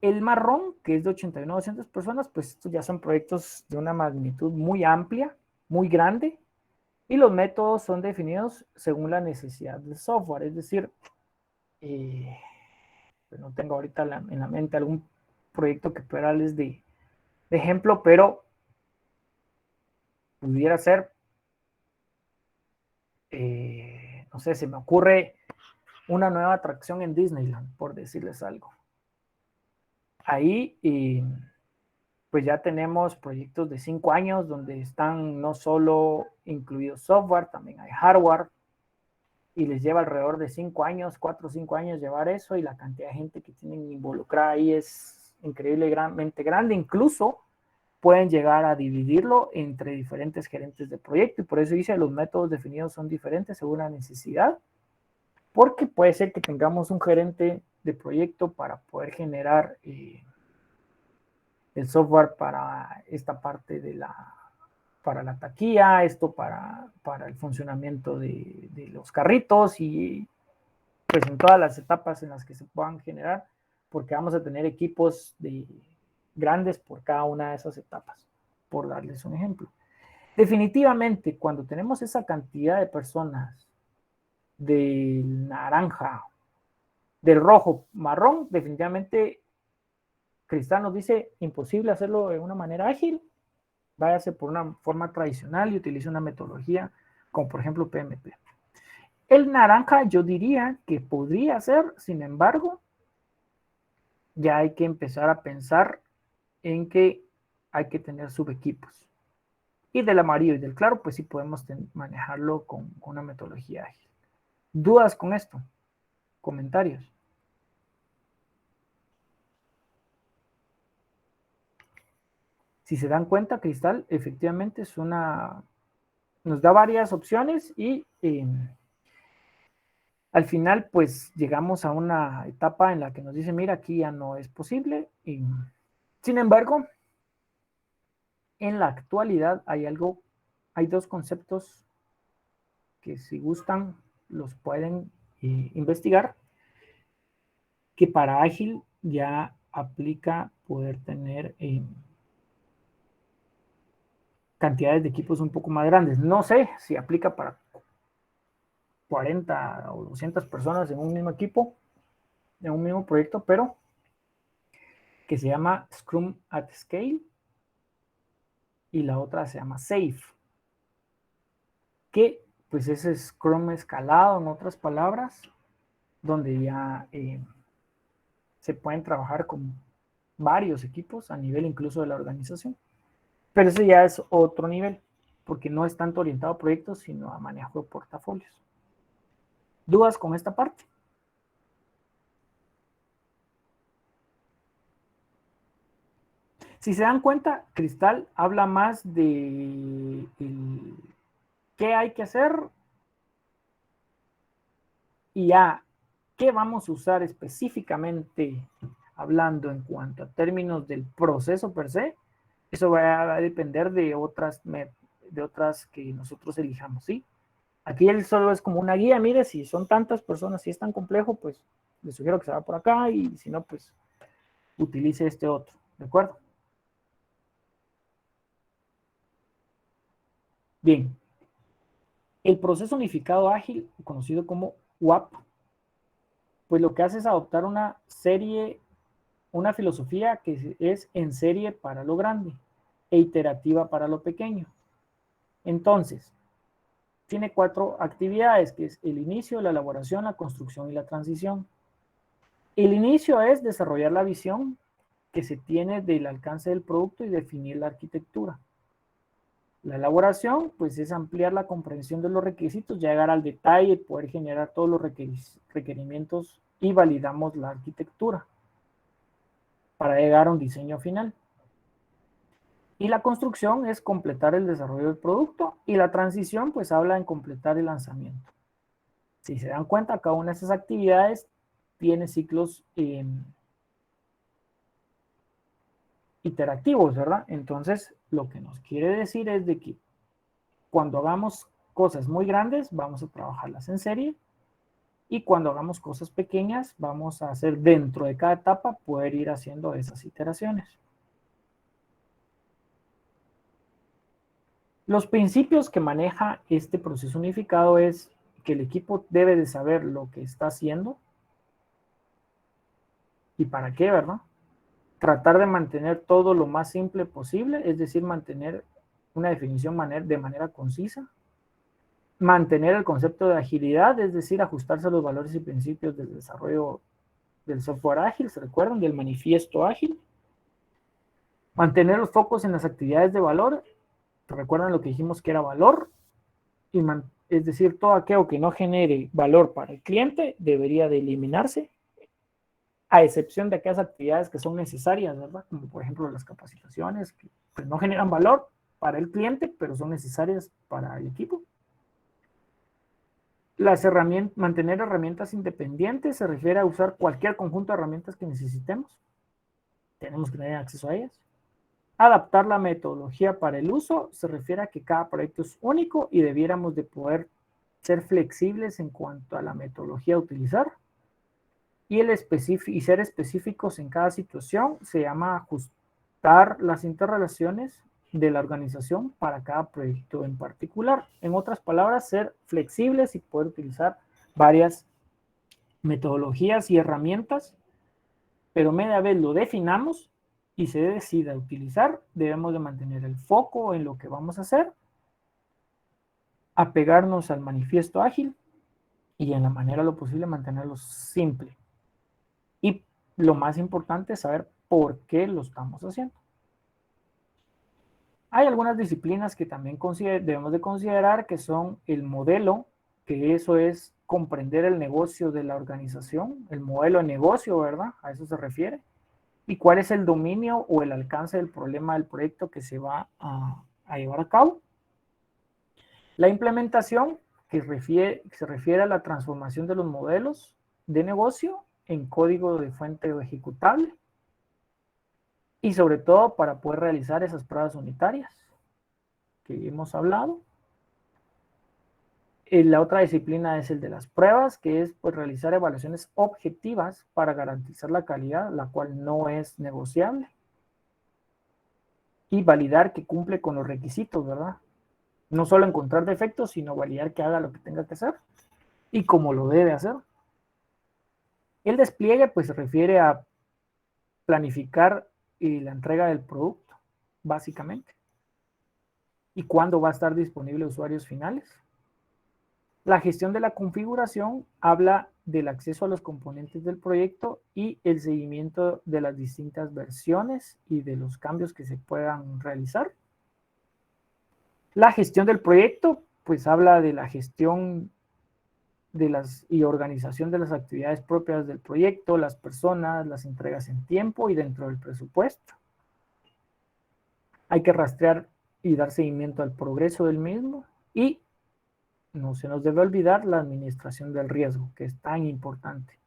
El marrón, que es de 81 a 200 personas, pues estos ya son proyectos de una magnitud muy amplia, muy grande, y los métodos son definidos según la necesidad del software, es decir, pues no tengo ahorita en la mente algún proyecto que pueda darles de ejemplo, pero pudiera ser, no sé, se me ocurre una nueva atracción en Disneyland, por decirles algo. Ahí, pues ya tenemos proyectos de 5 años donde están no solo incluidos software, también hay hardware, y les lleva alrededor de 5 años, 4 o 5 años llevar eso, y la cantidad de gente que tienen involucrada ahí es increíblemente grande. Incluso pueden llegar a dividirlo entre diferentes gerentes de proyecto, y por eso dice los métodos definidos son diferentes según la necesidad, porque puede ser que tengamos un gerente de proyecto para poder generar el software para esta parte para la taquilla, esto para el funcionamiento de los carritos y pues en todas las etapas en las que se puedan generar, porque vamos a tener equipos grandes por cada una de esas etapas, por darles un ejemplo. Definitivamente, cuando tenemos esa cantidad de personas del naranja Del rojo marrón, definitivamente Cristal nos dice imposible hacerlo de una manera ágil. Váyase por una forma tradicional y utilice una metodología como por ejemplo PMP. El naranja yo diría que podría ser, sin embargo, ya hay que empezar a pensar en que hay que tener subequipos. Y del amarillo y del claro, pues sí podemos manejarlo con una metodología ágil. ¿Dudas con esto? ¿Comentarios? Si se dan cuenta, Cristal efectivamente es nos da varias opciones y al final pues llegamos a una etapa en la que nos dice, mira, aquí ya no es posible. Y, sin embargo, en la actualidad hay dos conceptos que si gustan los pueden investigar, que para ágil ya aplica poder tener cantidades de equipos un poco más grandes. No sé si aplica para 40 o 200 personas en un mismo equipo, en un mismo proyecto, pero que se llama Scrum at Scale y la otra se llama SAFe, que pues es Scrum escalado, en otras palabras, donde ya se pueden trabajar con varios equipos a nivel incluso de la organización. Pero ese ya es otro nivel, porque no es tanto orientado a proyectos, sino a manejo de portafolios. ¿Dudas con esta parte? Si se dan cuenta, Cristal habla más de qué hay que hacer y a qué vamos a usar específicamente hablando en cuanto a términos del proceso per se. Eso va a depender de otras que nosotros elijamos, ¿sí? Aquí él solo es como una guía, mire, si son tantas personas, si es tan complejo, pues les sugiero que se va por acá y si no, pues utilice este otro, ¿de acuerdo? Bien, el proceso unificado ágil, conocido como WAP, pues lo que hace es adoptar una filosofía que es en serie para lo grande e iterativa para lo pequeño. Entonces, tiene 4 actividades, que es el inicio, la elaboración, la construcción y la transición. El inicio es desarrollar la visión que se tiene del alcance del producto y definir la arquitectura. La elaboración, pues, es ampliar la comprensión de los requisitos, llegar al detalle, poder generar todos los requerimientos y validamos la arquitectura para llegar a un diseño final. Y la construcción es completar el desarrollo del producto y la transición, pues, habla en completar el lanzamiento. Si se dan cuenta, cada una de esas actividades tiene ciclos iterativos, ¿verdad? Entonces, lo que nos quiere decir es de que cuando hagamos cosas muy grandes, vamos a trabajarlas en serie, y cuando hagamos cosas pequeñas, vamos a hacer dentro de cada etapa, poder ir haciendo esas iteraciones. Los principios que maneja este proceso unificado es que el equipo debe de saber lo que está haciendo y para qué, ¿verdad? Tratar de mantener todo lo más simple posible, es decir, mantener una definición de manera concisa. Mantener el concepto de agilidad, es decir, ajustarse a los valores y principios del desarrollo del software ágil, ¿se recuerdan? Del manifiesto ágil. Mantener los focos en las actividades de valor, ¿se recuerdan lo que dijimos que era valor? Es decir, todo aquello que no genere valor para el cliente debería de eliminarse, a excepción de aquellas actividades que son necesarias, ¿verdad? Como por ejemplo las capacitaciones, que pues no generan valor para el cliente, pero son necesarias para el equipo. Mantener herramientas independientes se refiere a usar cualquier conjunto de herramientas que necesitemos. Tenemos que tener acceso a ellas. Adaptar la metodología para el uso se refiere a que cada proyecto es único y debiéramos de poder ser flexibles en cuanto a la metodología a utilizar. Y ser específicos en cada situación se llama ajustar las interrelaciones de la organización para cada proyecto en particular. En otras palabras, ser flexibles y poder utilizar varias metodologías y herramientas, pero media vez lo definamos y se decida utilizar, debemos de mantener el foco en lo que vamos a hacer, apegarnos al manifiesto ágil y en la manera lo posible mantenerlo simple. Y lo más importante es saber por qué lo estamos haciendo. Hay algunas disciplinas que también debemos de considerar, que son el modelo, que eso es comprender el negocio de la organización, el modelo de negocio, ¿verdad? A eso se refiere. Y cuál es el dominio o el alcance del problema del proyecto que se va a llevar a cabo. La implementación, que se refiere a la transformación de los modelos de negocio en código de fuente ejecutable. Y sobre todo para poder realizar esas pruebas unitarias que hemos hablado. La otra disciplina es el de las pruebas, que es pues, realizar evaluaciones objetivas para garantizar la calidad, la cual no es negociable. Y validar que cumple con los requisitos, ¿verdad? No solo encontrar defectos, sino validar que haga lo que tenga que hacer y como lo debe hacer. El despliegue pues se refiere a planificar la entrega del producto, básicamente. Y cuándo va a estar disponible a usuarios finales. La gestión de la configuración habla del acceso a los componentes del proyecto y el seguimiento de las distintas versiones y de los cambios que se puedan realizar. La gestión del proyecto, pues habla de la gestión y organización de las actividades propias del proyecto, las personas, las entregas en tiempo y dentro del presupuesto. Hay que rastrear y dar seguimiento al progreso del mismo y no se nos debe olvidar la administración del riesgo, que es tan importante.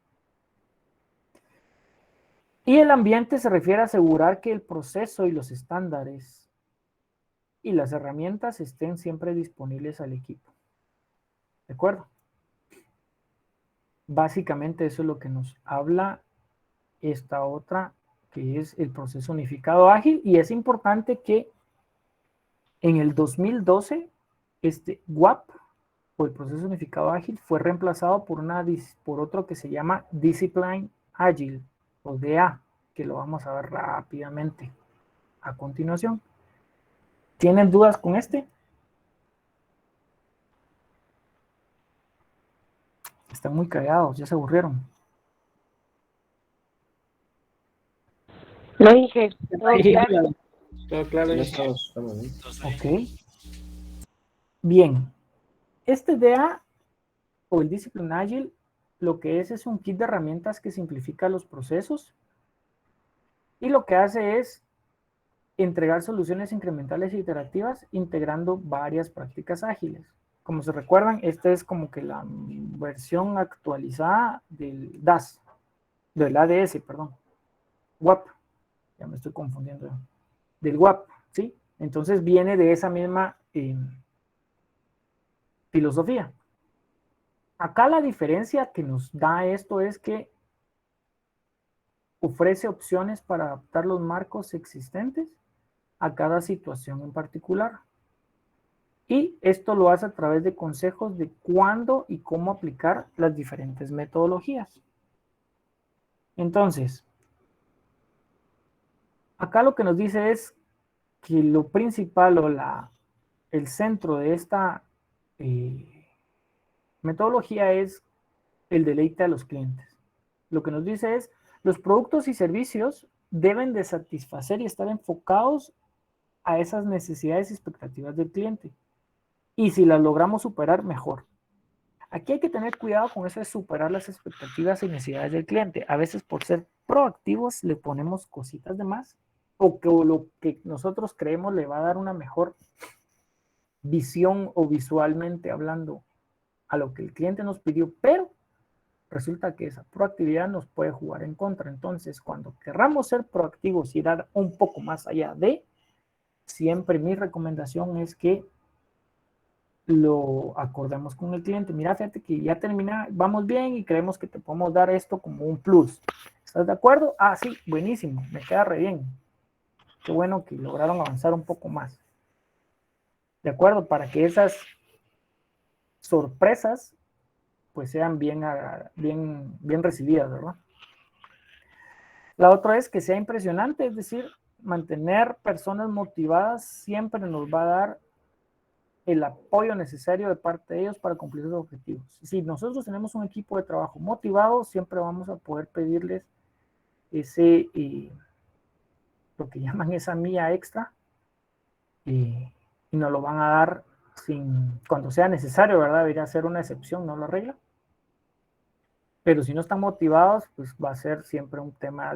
Y el ambiente se refiere a asegurar que el proceso y los estándares y las herramientas estén siempre disponibles al equipo. ¿De acuerdo? Básicamente eso es lo que nos habla esta otra, que es el proceso unificado ágil, y es importante que en el 2012 este WAP o el proceso unificado ágil fue reemplazado por otro que se llama Discipline Agile o DA, que lo vamos a ver rápidamente a continuación. ¿Tienen dudas con este? Están muy callados, ya se aburrieron. No dije, todo claro. Todo claro. Ya estamos bien. Ok. Bien. Este DA o el Discipline Agile lo que es un kit de herramientas que simplifica los procesos y lo que hace es entregar soluciones incrementales e iterativas integrando varias prácticas ágiles. Como se recuerdan, esta es como que la versión actualizada del DAS, del ADS, perdón, WAP, ya me estoy confundiendo, del WAP, ¿sí? Entonces viene de esa misma filosofía. Acá la diferencia que nos da esto es que ofrece opciones para adaptar los marcos existentes a cada situación en particular. Y esto lo hace a través de consejos de cuándo y cómo aplicar las diferentes metodologías. Entonces, acá lo que nos dice es que lo principal o el centro de esta metodología es el deleite a los clientes. Lo que nos dice es, los productos y servicios deben de satisfacer y estar enfocados a esas necesidades y expectativas del cliente. Y si las logramos superar, mejor. Aquí hay que tener cuidado con eso de superar las expectativas y necesidades del cliente. A veces por ser proactivos le ponemos cositas de más o que lo que nosotros creemos le va a dar una mejor visión o visualmente hablando a lo que el cliente nos pidió, pero resulta que esa proactividad nos puede jugar en contra. Entonces, cuando querramos ser proactivos y dar un poco más allá de, siempre mi recomendación es que lo acordemos con el cliente. Mira, fíjate que ya termina, vamos bien y creemos que te podemos dar esto como un plus. ¿Estás de acuerdo? Ah, sí, buenísimo, me queda re bien. Qué bueno que lograron avanzar un poco más. ¿De acuerdo? Para que esas sorpresas pues sean bien recibidas, ¿verdad? La otra es que sea impresionante, es decir, mantener personas motivadas siempre nos va a dar el apoyo necesario de parte de ellos para cumplir sus objetivos. Si nosotros tenemos un equipo de trabajo motivado, siempre vamos a poder pedirles ese, lo que llaman esa milla extra, y nos lo van a dar cuando sea necesario, ¿verdad? Debería ser una excepción, no la regla. Pero si no están motivados, pues va a ser siempre un tema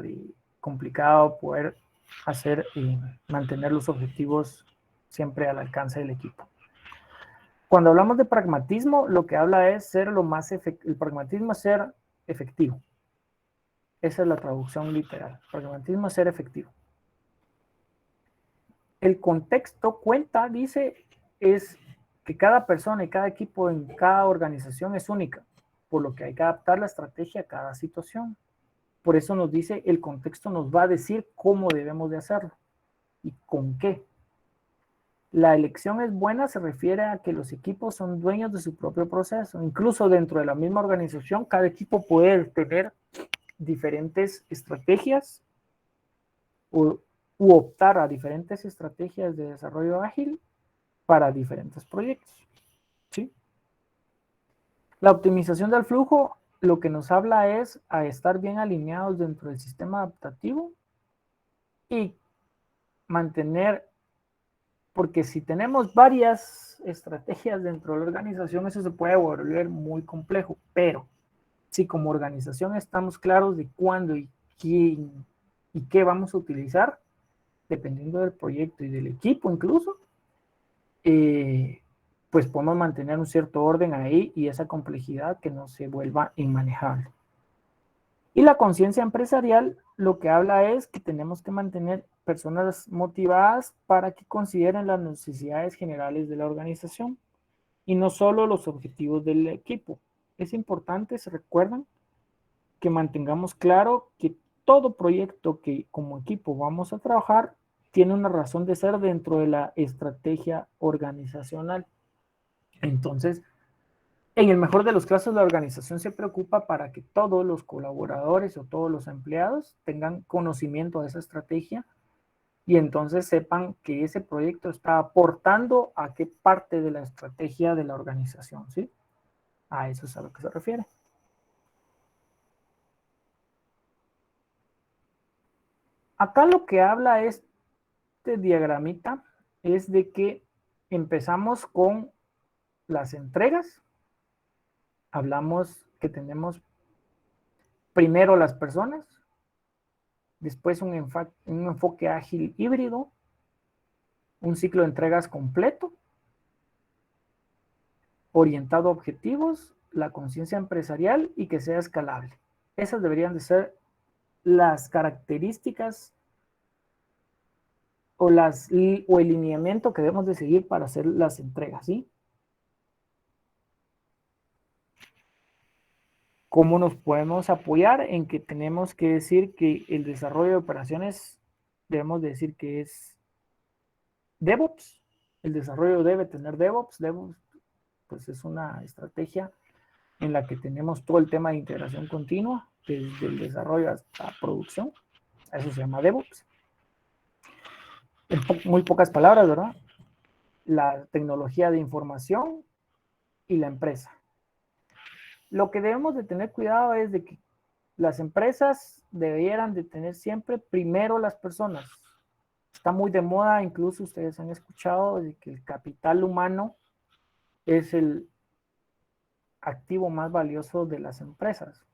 complicado poder hacer y mantener los objetivos siempre al alcance del equipo. Cuando hablamos de pragmatismo, lo que habla es ser lo más efectivo. El pragmatismo es ser efectivo. Esa es la traducción literal. Pragmatismo es ser efectivo. El contexto cuenta, dice, es que cada persona y cada equipo en cada organización es única, por lo que hay que adaptar la estrategia a cada situación. Por eso nos dice, el contexto nos va a decir cómo debemos de hacerlo y con qué. La elección es buena, se refiere a que los equipos son dueños de su propio proceso. Incluso dentro de la misma organización, cada equipo puede tener diferentes estrategias u optar a diferentes estrategias de desarrollo ágil para diferentes proyectos. ¿Sí? La optimización del flujo lo que nos habla es a estar bien alineados dentro del sistema adaptativo y mantener, porque si tenemos varias estrategias dentro de la organización, eso se puede volver muy complejo, pero si como organización estamos claros de cuándo y quién y qué vamos a utilizar, dependiendo del proyecto y del equipo incluso, pues podemos mantener un cierto orden ahí y esa complejidad que no se vuelva inmanejable. Y la conciencia empresarial lo que habla es que tenemos que mantener personas motivadas para que consideren las necesidades generales de la organización y no solo los objetivos del equipo. Es importante, se recuerdan, que mantengamos claro que todo proyecto que como equipo vamos a trabajar tiene una razón de ser dentro de la estrategia organizacional. Entonces, en el mejor de los casos, la organización se preocupa para que todos los colaboradores o todos los empleados tengan conocimiento de esa estrategia y entonces sepan que ese proyecto está aportando a qué parte de la estrategia de la organización, ¿sí? A eso es a lo que se refiere. Acá lo que habla este diagramita es de que empezamos con las entregas. Hablamos que tenemos primero las personas, después un enfoque ágil híbrido, un ciclo de entregas completo, orientado a objetivos, la conciencia empresarial y que sea escalable. Esas deberían de ser las características o el lineamiento que debemos de seguir para hacer las entregas, ¿sí? ¿Cómo nos podemos apoyar? En que tenemos que decir que el desarrollo de operaciones, debemos decir que es DevOps. El desarrollo debe tener DevOps. DevOps, pues es una estrategia en la que tenemos todo el tema de integración continua, desde el desarrollo hasta producción. Eso se llama DevOps. En muy pocas palabras, ¿verdad? La tecnología de información y la empresa. Lo que debemos de tener cuidado es de que las empresas debieran de tener siempre primero las personas. Está muy de moda, incluso ustedes han escuchado de que el capital humano es el activo más valioso de las empresas.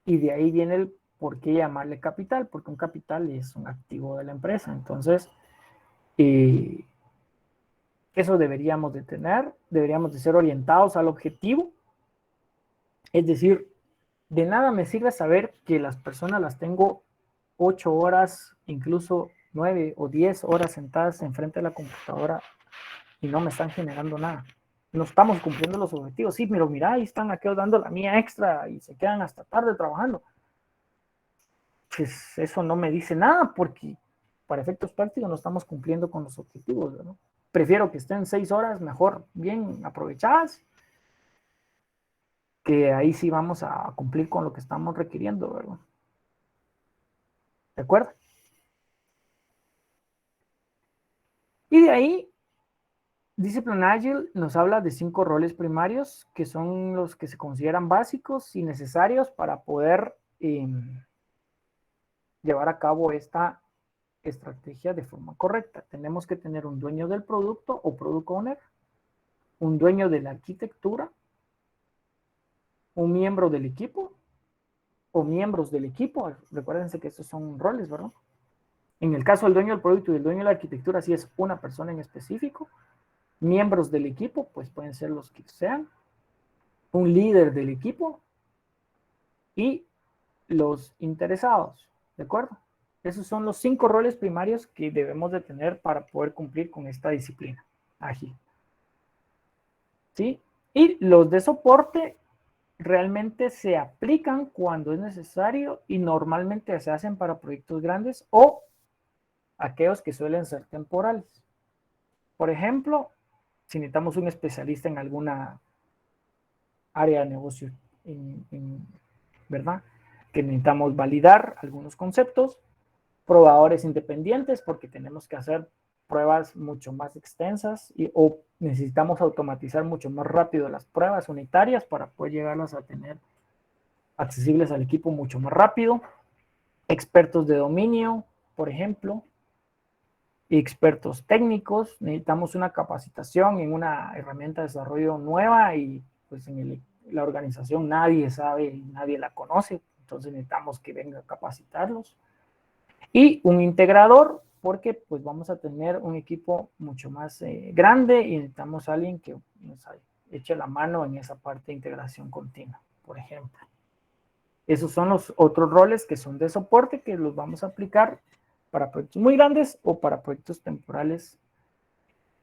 Y de ahí viene el por qué llamarle capital, porque un capital es un activo de la empresa. Entonces, eso deberíamos de tener, deberíamos de ser orientados al objetivo. Es decir, de nada me sirve saber que las personas las tengo 8 horas, incluso 9 o 10 horas sentadas enfrente de la computadora y no me están generando nada. No estamos cumpliendo los objetivos. Sí, pero mira, ahí están aquellos dando la mía extra y se quedan hasta tarde trabajando. Pues eso no me dice nada porque para efectos prácticos no estamos cumpliendo con los objetivos, ¿no? Prefiero que estén 6 horas mejor, bien aprovechadas, que ahí sí vamos a cumplir con lo que estamos requiriendo, ¿verdad? ¿De acuerdo? Y de ahí, Discipline Agile nos habla de 5 roles primarios que son los que se consideran básicos y necesarios para poder llevar a cabo esta estrategia de forma correcta. Tenemos que tener un dueño del producto o product owner, un dueño de la arquitectura, un miembro del equipo o miembros del equipo. Recuérdense que estos son roles, ¿verdad? En el caso del dueño del producto y del dueño de la arquitectura, si es una persona en específico. Miembros del equipo, pues pueden ser los que sean. Un líder del equipo y los interesados, ¿de acuerdo? Esos son los 5 roles primarios que debemos de tener para poder cumplir con esta disciplina ágil. ¿Sí? Y los de soporte realmente se aplican cuando es necesario y normalmente se hacen para proyectos grandes o aquellos que suelen ser temporales. Por ejemplo, si necesitamos un especialista en alguna área de negocio, ¿verdad? Que necesitamos validar algunos conceptos, probadores independientes porque tenemos que hacer pruebas mucho más extensas o necesitamos automatizar mucho más rápido las pruebas unitarias para poder llegarlas a tener accesibles al equipo mucho más rápido. Expertos de dominio, por ejemplo, expertos técnicos, necesitamos una capacitación en una herramienta de desarrollo nueva y pues en la organización nadie sabe, nadie la conoce, entonces necesitamos que venga a capacitarlos. Y un integrador, porque pues vamos a tener un equipo mucho más grande y necesitamos a alguien que nos eche la mano en esa parte de integración continua, por ejemplo. Esos son los otros roles que son de soporte que los vamos a aplicar para proyectos muy grandes o para proyectos temporales.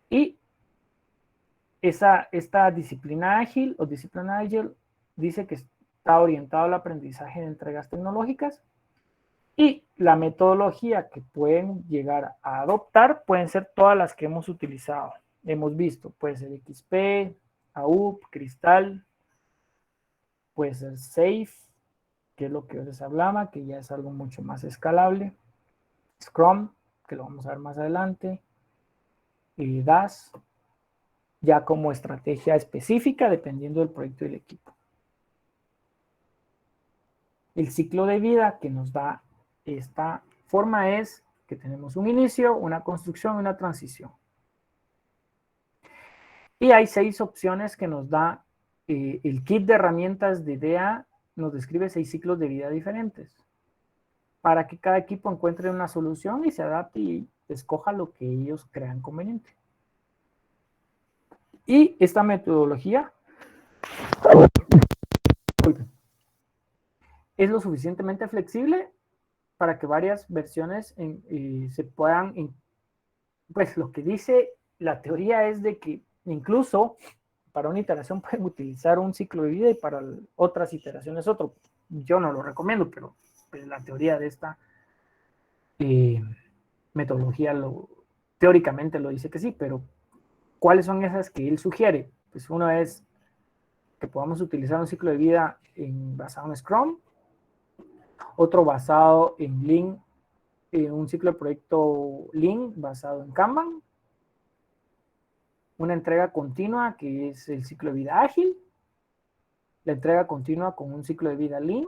Y esta disciplina ágil o disciplina ágil dice que está orientado al aprendizaje de entregas tecnológicas y la metodología que pueden llegar a adoptar pueden ser todas las que hemos utilizado. Hemos visto, puede ser XP, AUP, Cristal, puede ser SAFe, que es lo que les hablaba, que ya es algo mucho más escalable. Scrum, que lo vamos a ver más adelante, y DAS, ya como estrategia específica dependiendo del proyecto y del equipo. El ciclo de vida que nos da esta forma es que tenemos un inicio, una construcción y una transición. Y hay 6 opciones que nos da el kit de herramientas de IDEA, nos describe 6 ciclos de vida diferentes para que cada equipo encuentre una solución y se adapte y escoja lo que ellos crean conveniente. Y esta metodología es lo suficientemente flexible para que varias versiones se puedan, pues lo que dice la teoría es de que incluso para una iteración pueden utilizar un ciclo de vida y para otras iteraciones otro. Yo no lo recomiendo, pero pues, la teoría de esta metodología teóricamente lo dice que sí, pero ¿cuáles son esas que él sugiere? Pues uno es que podamos utilizar un ciclo de vida basado en Scrum, otro basado en Lean, un ciclo de proyecto Lean basado en Kanban, una entrega continua que es el ciclo de vida ágil, la entrega continua con un ciclo de vida Lean,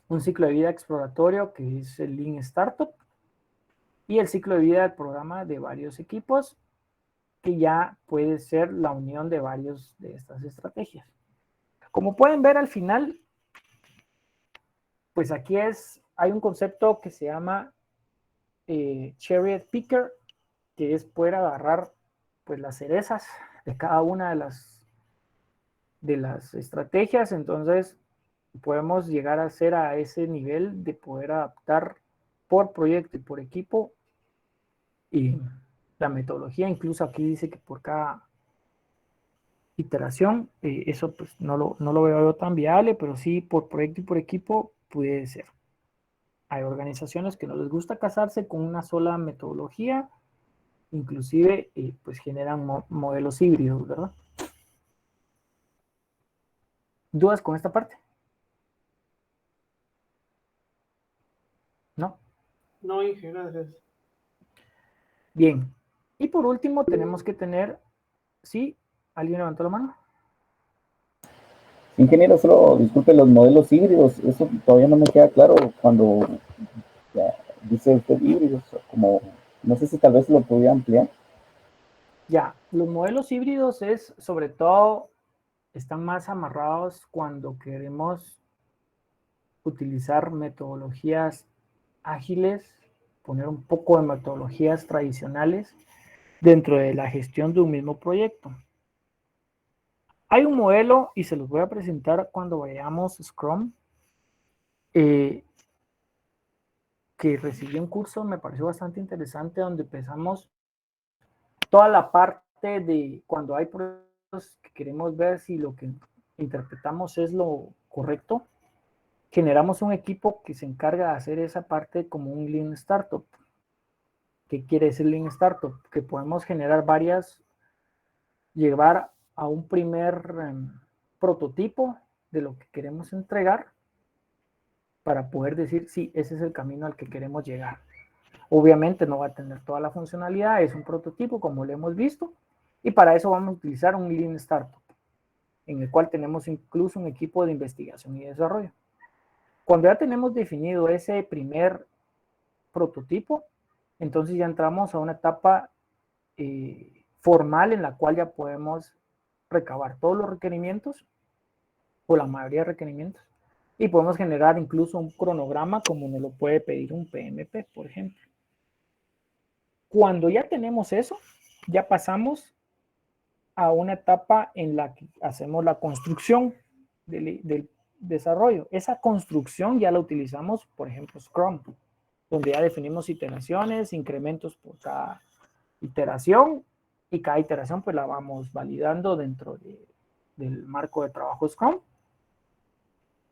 un ciclo de vida exploratorio que es el Lean Startup y el ciclo de vida del programa de varios equipos que ya puede ser la unión de varios de estas estrategias. Como pueden ver al final, pues aquí hay un concepto que se llama Cherry Picker, que es poder agarrar pues las cerezas de cada una de las estrategias, entonces podemos llegar a ser a ese nivel de poder adaptar por proyecto y por equipo y la metodología, incluso aquí dice que por cada iteración, eso pues no lo veo tan viable, pero sí por proyecto y por equipo puede ser. Hay organizaciones que no les gusta casarse con una sola metodología, inclusive pues generan modelos híbridos, ¿verdad? ¿Dudas con esta parte? ¿No? No, Inge, gracias. Bien. Y por último tenemos que tener, ¿sí? ¿Alguien levantó la mano? Ingeniero, solo disculpe los modelos híbridos, eso todavía no me queda claro cuando ya, dice usted híbridos, como no sé si tal vez lo podía ampliar. Ya, los modelos híbridos es sobre todo, están más amarrados cuando queremos utilizar metodologías ágiles, poner un poco de metodologías tradicionales dentro de la gestión de un mismo proyecto. Hay un modelo, y se los voy a presentar cuando veamos Scrum, que recibí un curso, me pareció bastante interesante, donde empezamos toda la parte de cuando hay proyectos que queremos ver si lo que interpretamos es lo correcto, generamos un equipo que se encarga de hacer esa parte como un Lean Startup. ¿Qué quiere decir Lean Startup? Que podemos generar varias, llevar a un primer prototipo de lo que queremos entregar para poder decir, sí, ese es el camino al que queremos llegar. Obviamente no va a tener toda la funcionalidad, es un prototipo como lo hemos visto, y para eso vamos a utilizar un Lean Startup, en el cual tenemos incluso un equipo de investigación y desarrollo. Cuando ya tenemos definido ese primer prototipo, entonces ya entramos a una etapa formal en la cual ya podemos recabar todos los requerimientos, o la mayoría de requerimientos, y podemos generar incluso un cronograma como nos lo puede pedir un PMP, por ejemplo. Cuando ya tenemos eso, ya pasamos a una etapa en la que hacemos la construcción del desarrollo. Esa construcción ya la utilizamos, por ejemplo, Scrum, donde ya definimos iteraciones, incrementos por cada iteración, y cada iteración pues la vamos validando dentro del marco de trabajo Scrum.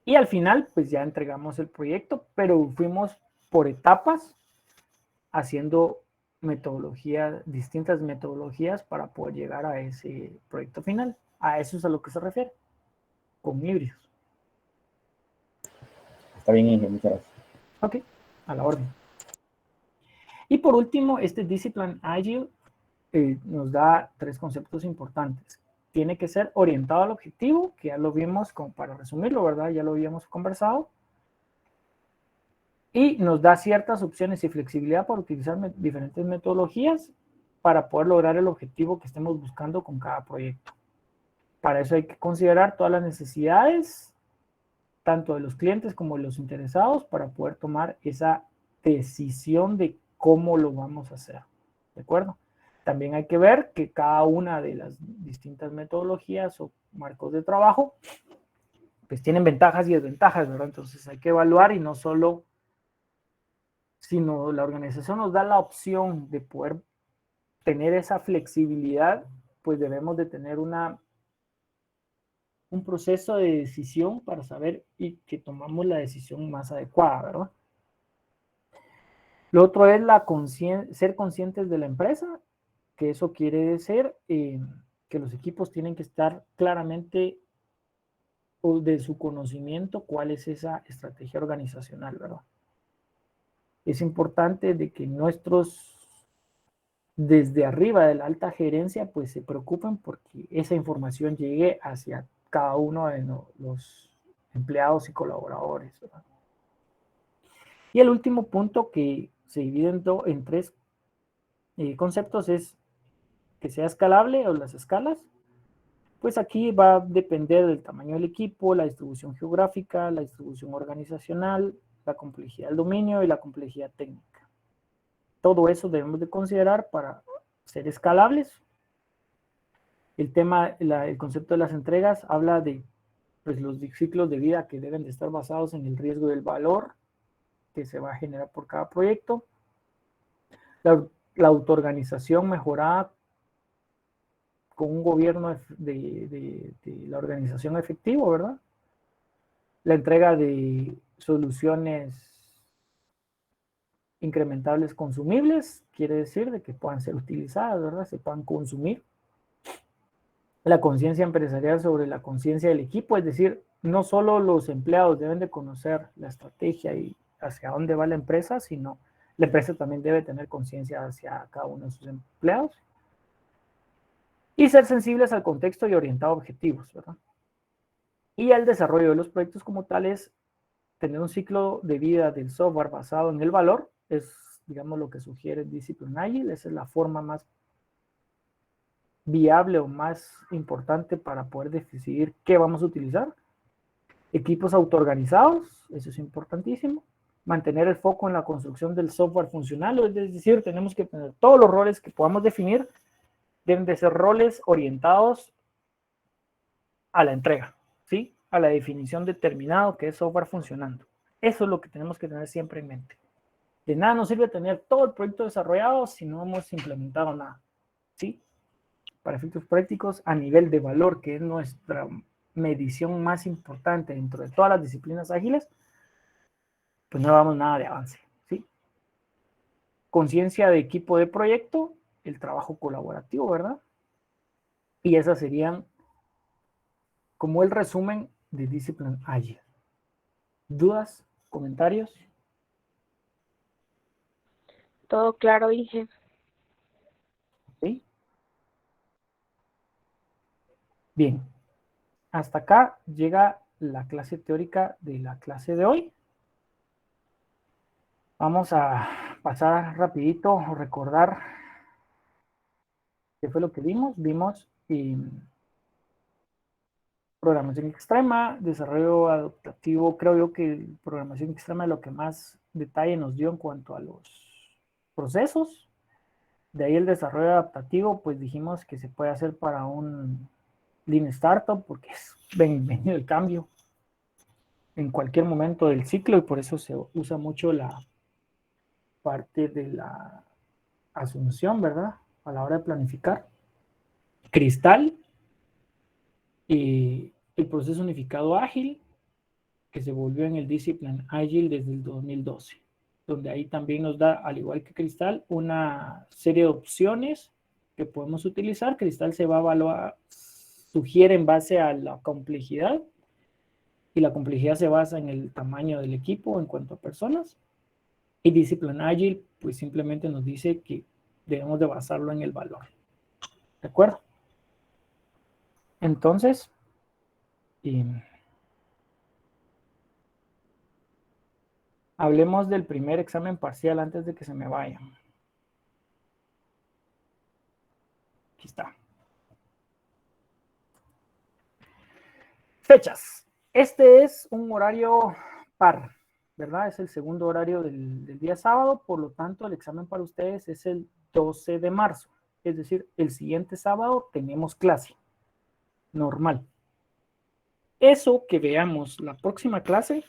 Y al final pues ya entregamos el proyecto, pero fuimos por etapas haciendo distintas metodologías para poder llegar a ese proyecto final. A eso es a lo que se refiere, con híbridos. Está bien, Inge, muchas gracias. Ok, a la orden. Y por último, este Discipline Agile nos da 3 conceptos importantes. Tiene que ser orientado al objetivo, que ya lo vimos, como para resumirlo, ¿verdad? Ya lo habíamos conversado. Y nos da ciertas opciones y flexibilidad para utilizar diferentes metodologías para poder lograr el objetivo que estemos buscando con cada proyecto. Para eso hay que considerar todas las necesidades, tanto de los clientes como de los interesados, para poder tomar esa decisión de cómo lo vamos a hacer. ¿De acuerdo? También hay que ver que cada una de las distintas metodologías o marcos de trabajo, pues tienen ventajas y desventajas, ¿verdad? Entonces hay que evaluar, y no solo, sino la organización nos da la opción de poder tener esa flexibilidad, pues debemos de tener un proceso de decisión para saber y que tomamos la decisión más adecuada, ¿verdad? Lo otro es ser conscientes de la empresa, que eso quiere decir que los equipos tienen que estar claramente o de su conocimiento cuál es esa estrategia organizacional, ¿verdad? Es importante de que desde arriba de la alta gerencia, pues se preocupen porque esa información llegue hacia cada uno de los empleados y colaboradores, ¿verdad? Y el último punto, que se divide en 3 conceptos, es que sea escalable, o las escalas. Pues aquí va a depender del tamaño del equipo, la distribución geográfica, la distribución organizacional, la complejidad del dominio y la complejidad técnica. Todo eso debemos de considerar para ser escalables. El concepto de las entregas habla de pues, los ciclos de vida que deben de estar basados en el riesgo del valor que se va a generar por cada proyecto. La autoorganización mejorada con un gobierno de la organización efectivo, ¿verdad? La entrega de soluciones incrementables consumibles, quiere decir de que puedan ser utilizadas, ¿verdad? Se puedan consumir. La conciencia empresarial sobre la conciencia del equipo, es decir, no solo los empleados deben de conocer la estrategia y hacia dónde va la empresa, sino la empresa también debe tener conciencia hacia cada uno de sus empleados y ser sensibles al contexto y orientado a objetivos, ¿verdad? Y el desarrollo de los proyectos como tal es tener un ciclo de vida del software basado en el valor, es, digamos, lo que sugiere Discipline Agile, esa es la forma más viable o más importante para poder decidir qué vamos a utilizar. Equipos autoorganizados, eso es importantísimo. Mantener el foco en la construcción del software funcional, es decir, tenemos que tener todos los roles que podamos definir, deben de ser roles orientados a la entrega, ¿sí? A la definición determinada que es software funcionando. Eso es lo que tenemos que tener siempre en mente. De nada nos sirve tener todo el proyecto desarrollado si no hemos implementado nada, ¿sí? Para efectos prácticos, a nivel de valor, que es nuestra medición más importante dentro de todas las disciplinas ágiles, pues no damos nada de avance, ¿sí? Conciencia de equipo de proyecto, el trabajo colaborativo, ¿verdad? Y esas serían como el resumen de Discipline Agile. ¿Dudas? ¿Comentarios? Todo claro, Inge. ¿Sí? Bien. Hasta acá llega la clase teórica de la clase de hoy. Vamos a pasar rapidito a recordar qué fue lo que vimos. Vimos programación extrema, desarrollo adaptativo. Creo yo que programación extrema es lo que más detalle nos dio en cuanto a los procesos. De ahí el desarrollo adaptativo, pues dijimos que se puede hacer para un Lean Startup porque es bienvenido el cambio en cualquier momento del ciclo y por eso se usa mucho la parte de la asunción, ¿verdad? A la hora de planificar. Cristal y el proceso unificado ágil que se volvió en el Discipline Agile desde el 2012, donde ahí también nos da, al igual que Cristal, una serie de opciones que podemos utilizar. Cristal se va a evaluar, sugiere en base a la complejidad y la complejidad se basa en el tamaño del equipo en cuanto a personas. Y Discipline Agile, pues simplemente nos dice que debemos de basarlo en el valor. ¿De acuerdo? Entonces, hablemos del primer examen parcial antes de que se me vaya. Aquí está. Fechas. Este es un horario par, ¿verdad? Es el segundo horario del día sábado, por lo tanto el examen para ustedes es el 12 de marzo. Es decir, el siguiente sábado tenemos clase normal. Eso que veamos la próxima clase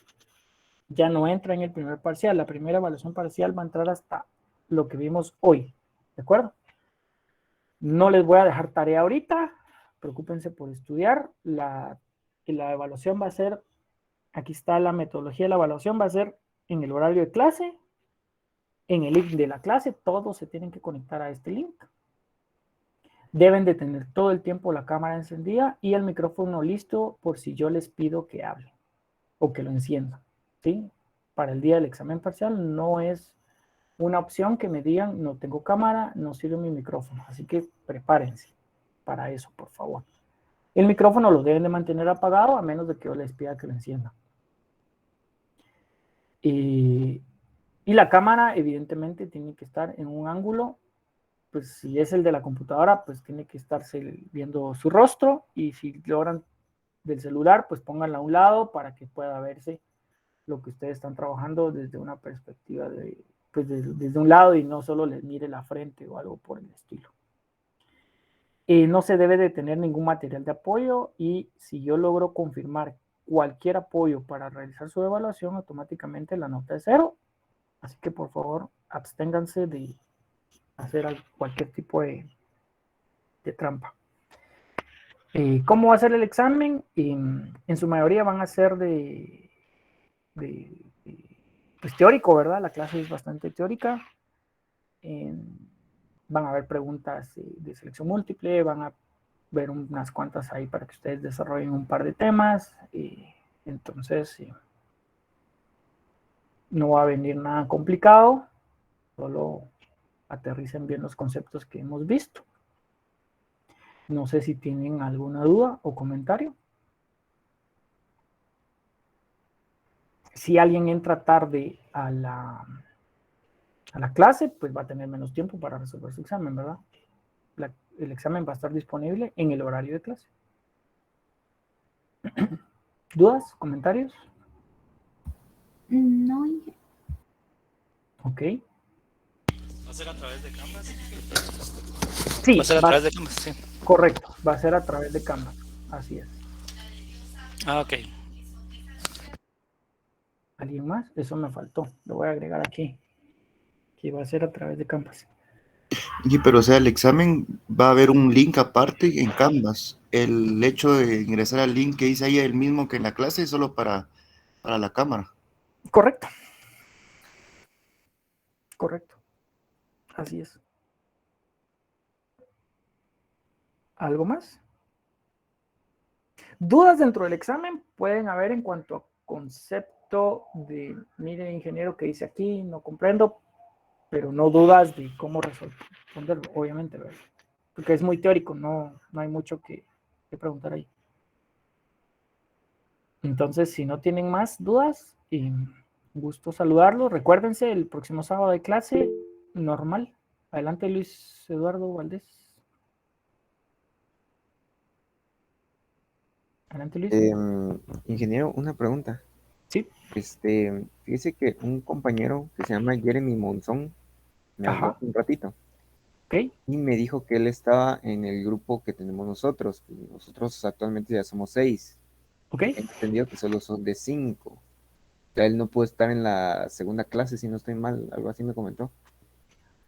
ya no entra en el primer parcial. La primera evaluación parcial va a entrar hasta lo que vimos hoy, ¿de acuerdo? No les voy a dejar tarea ahorita, preocúpense por estudiar. La evaluación va a ser, aquí está la metodología de la evaluación, va a ser en el horario de clase, en el link de la clase, todos se tienen que conectar a este link. Deben de tener todo el tiempo la cámara encendida y el micrófono listo por si yo les pido que hablen o que lo enciendan, ¿sí? Para el día del examen parcial no es una opción que me digan no tengo cámara, no sirve mi micrófono, así que prepárense para eso, por favor. El micrófono lo deben de mantener apagado a menos de que yo les pida que lo enciendan. Y la cámara evidentemente tiene que estar en un ángulo, pues si es el de la computadora, pues tiene que estarse viendo su rostro, y si logran del celular, pues pónganla a un lado para que pueda verse lo que ustedes están trabajando desde una perspectiva pues desde un lado y no solo les mire la frente o algo por el estilo. No se debe de tener ningún material de apoyo, y si yo logro confirmar cualquier apoyo para realizar su evaluación, automáticamente la nota es 0. Así que por favor absténganse de hacer cualquier tipo de trampa. ¿Cómo va a ser el examen? En su mayoría van a ser pues teórico, ¿verdad? La clase es bastante teórica. Van a haber preguntas de selección múltiple, van a ver unas cuantas ahí para que ustedes desarrollen un par de temas. Entonces, sí, no va a venir nada complicado, solo aterricen bien los conceptos que hemos visto. No sé si tienen alguna duda o comentario. Si alguien entra tarde a la clase, pues va a tener menos tiempo para resolver su examen, ¿verdad? El examen va a estar disponible en el horario de clase. ¿Dudas? ¿Comentarios? No, Inge. Ok. ¿Va a ser a través de Canvas? Sí, Va a ser a través de Canvas, sí. correcto. Va a ser a través de Canvas. Así es. Ah, ok. ¿Alguien más? Eso me faltó. Lo voy a agregar aquí. Que va a ser a través de Canvas. Sí, pero o sea, el examen va a haber un link aparte en Canvas. El hecho de ingresar al link que dice ahí el mismo que en la clase es solo para la cámara. Correcto. Correcto. Así es. ¿Algo más? Dudas dentro del examen pueden haber en cuanto a concepto de, mire, ingeniero, que dice aquí, no comprendo, pero no dudas de cómo responderlo, obviamente, ¿verdad? Porque es muy teórico, no hay mucho que preguntar ahí. Entonces, si no tienen más dudas, gusto saludarlos. Recuérdense, el próximo sábado de clase normal. Adelante, Luis Eduardo Valdés. Adelante, Luis. Ingeniero, una pregunta. Sí. Fíjese que un compañero que se llama Jeremy Monzón me habló hace un ratito. Ok. Y me dijo que él estaba en el grupo que tenemos nosotros. Nosotros actualmente ya somos 6. Ok. He entendido que solo son de 5. O sea, él no pudo estar en la segunda clase, si no estoy mal, algo así me comentó.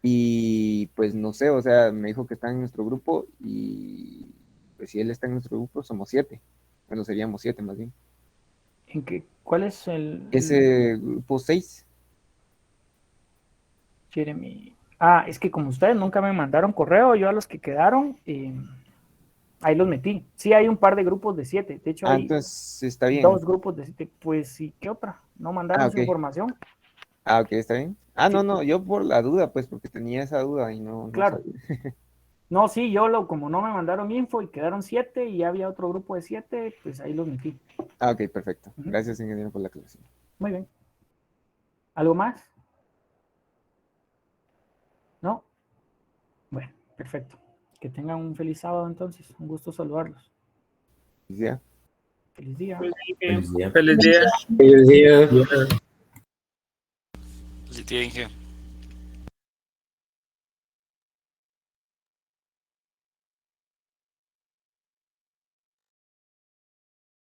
Y pues no sé, o sea, me dijo que está en nuestro grupo y pues si él está en nuestro grupo somos 7. Bueno, seríamos 7 más bien. ¿En qué? ¿Cuál es el...? Ese grupo 6. Jeremy. Ah, es que como ustedes nunca me mandaron correo, yo a los que quedaron, ahí los metí. Sí, hay un par de grupos de 7. De hecho, hay Entonces está bien. 2 grupos de 7. Pues sí, ¿qué otra? ¿No mandaron su Ok. información? Ok, está bien. Sí. No, yo por la duda, pues, porque tenía esa duda y no Claro. sabía. No, sí, como no me mandaron info y quedaron 7 y había otro grupo de 7, pues ahí los metí. Ok, perfecto. Gracias, ingeniero, por la clase. Muy bien. ¿Algo más? ¿No? Bueno, perfecto. Que tengan un feliz sábado entonces. Un gusto saludarlos. Feliz día. Feliz día. Feliz día. Feliz día. Feliz día. Feliz día, Inge.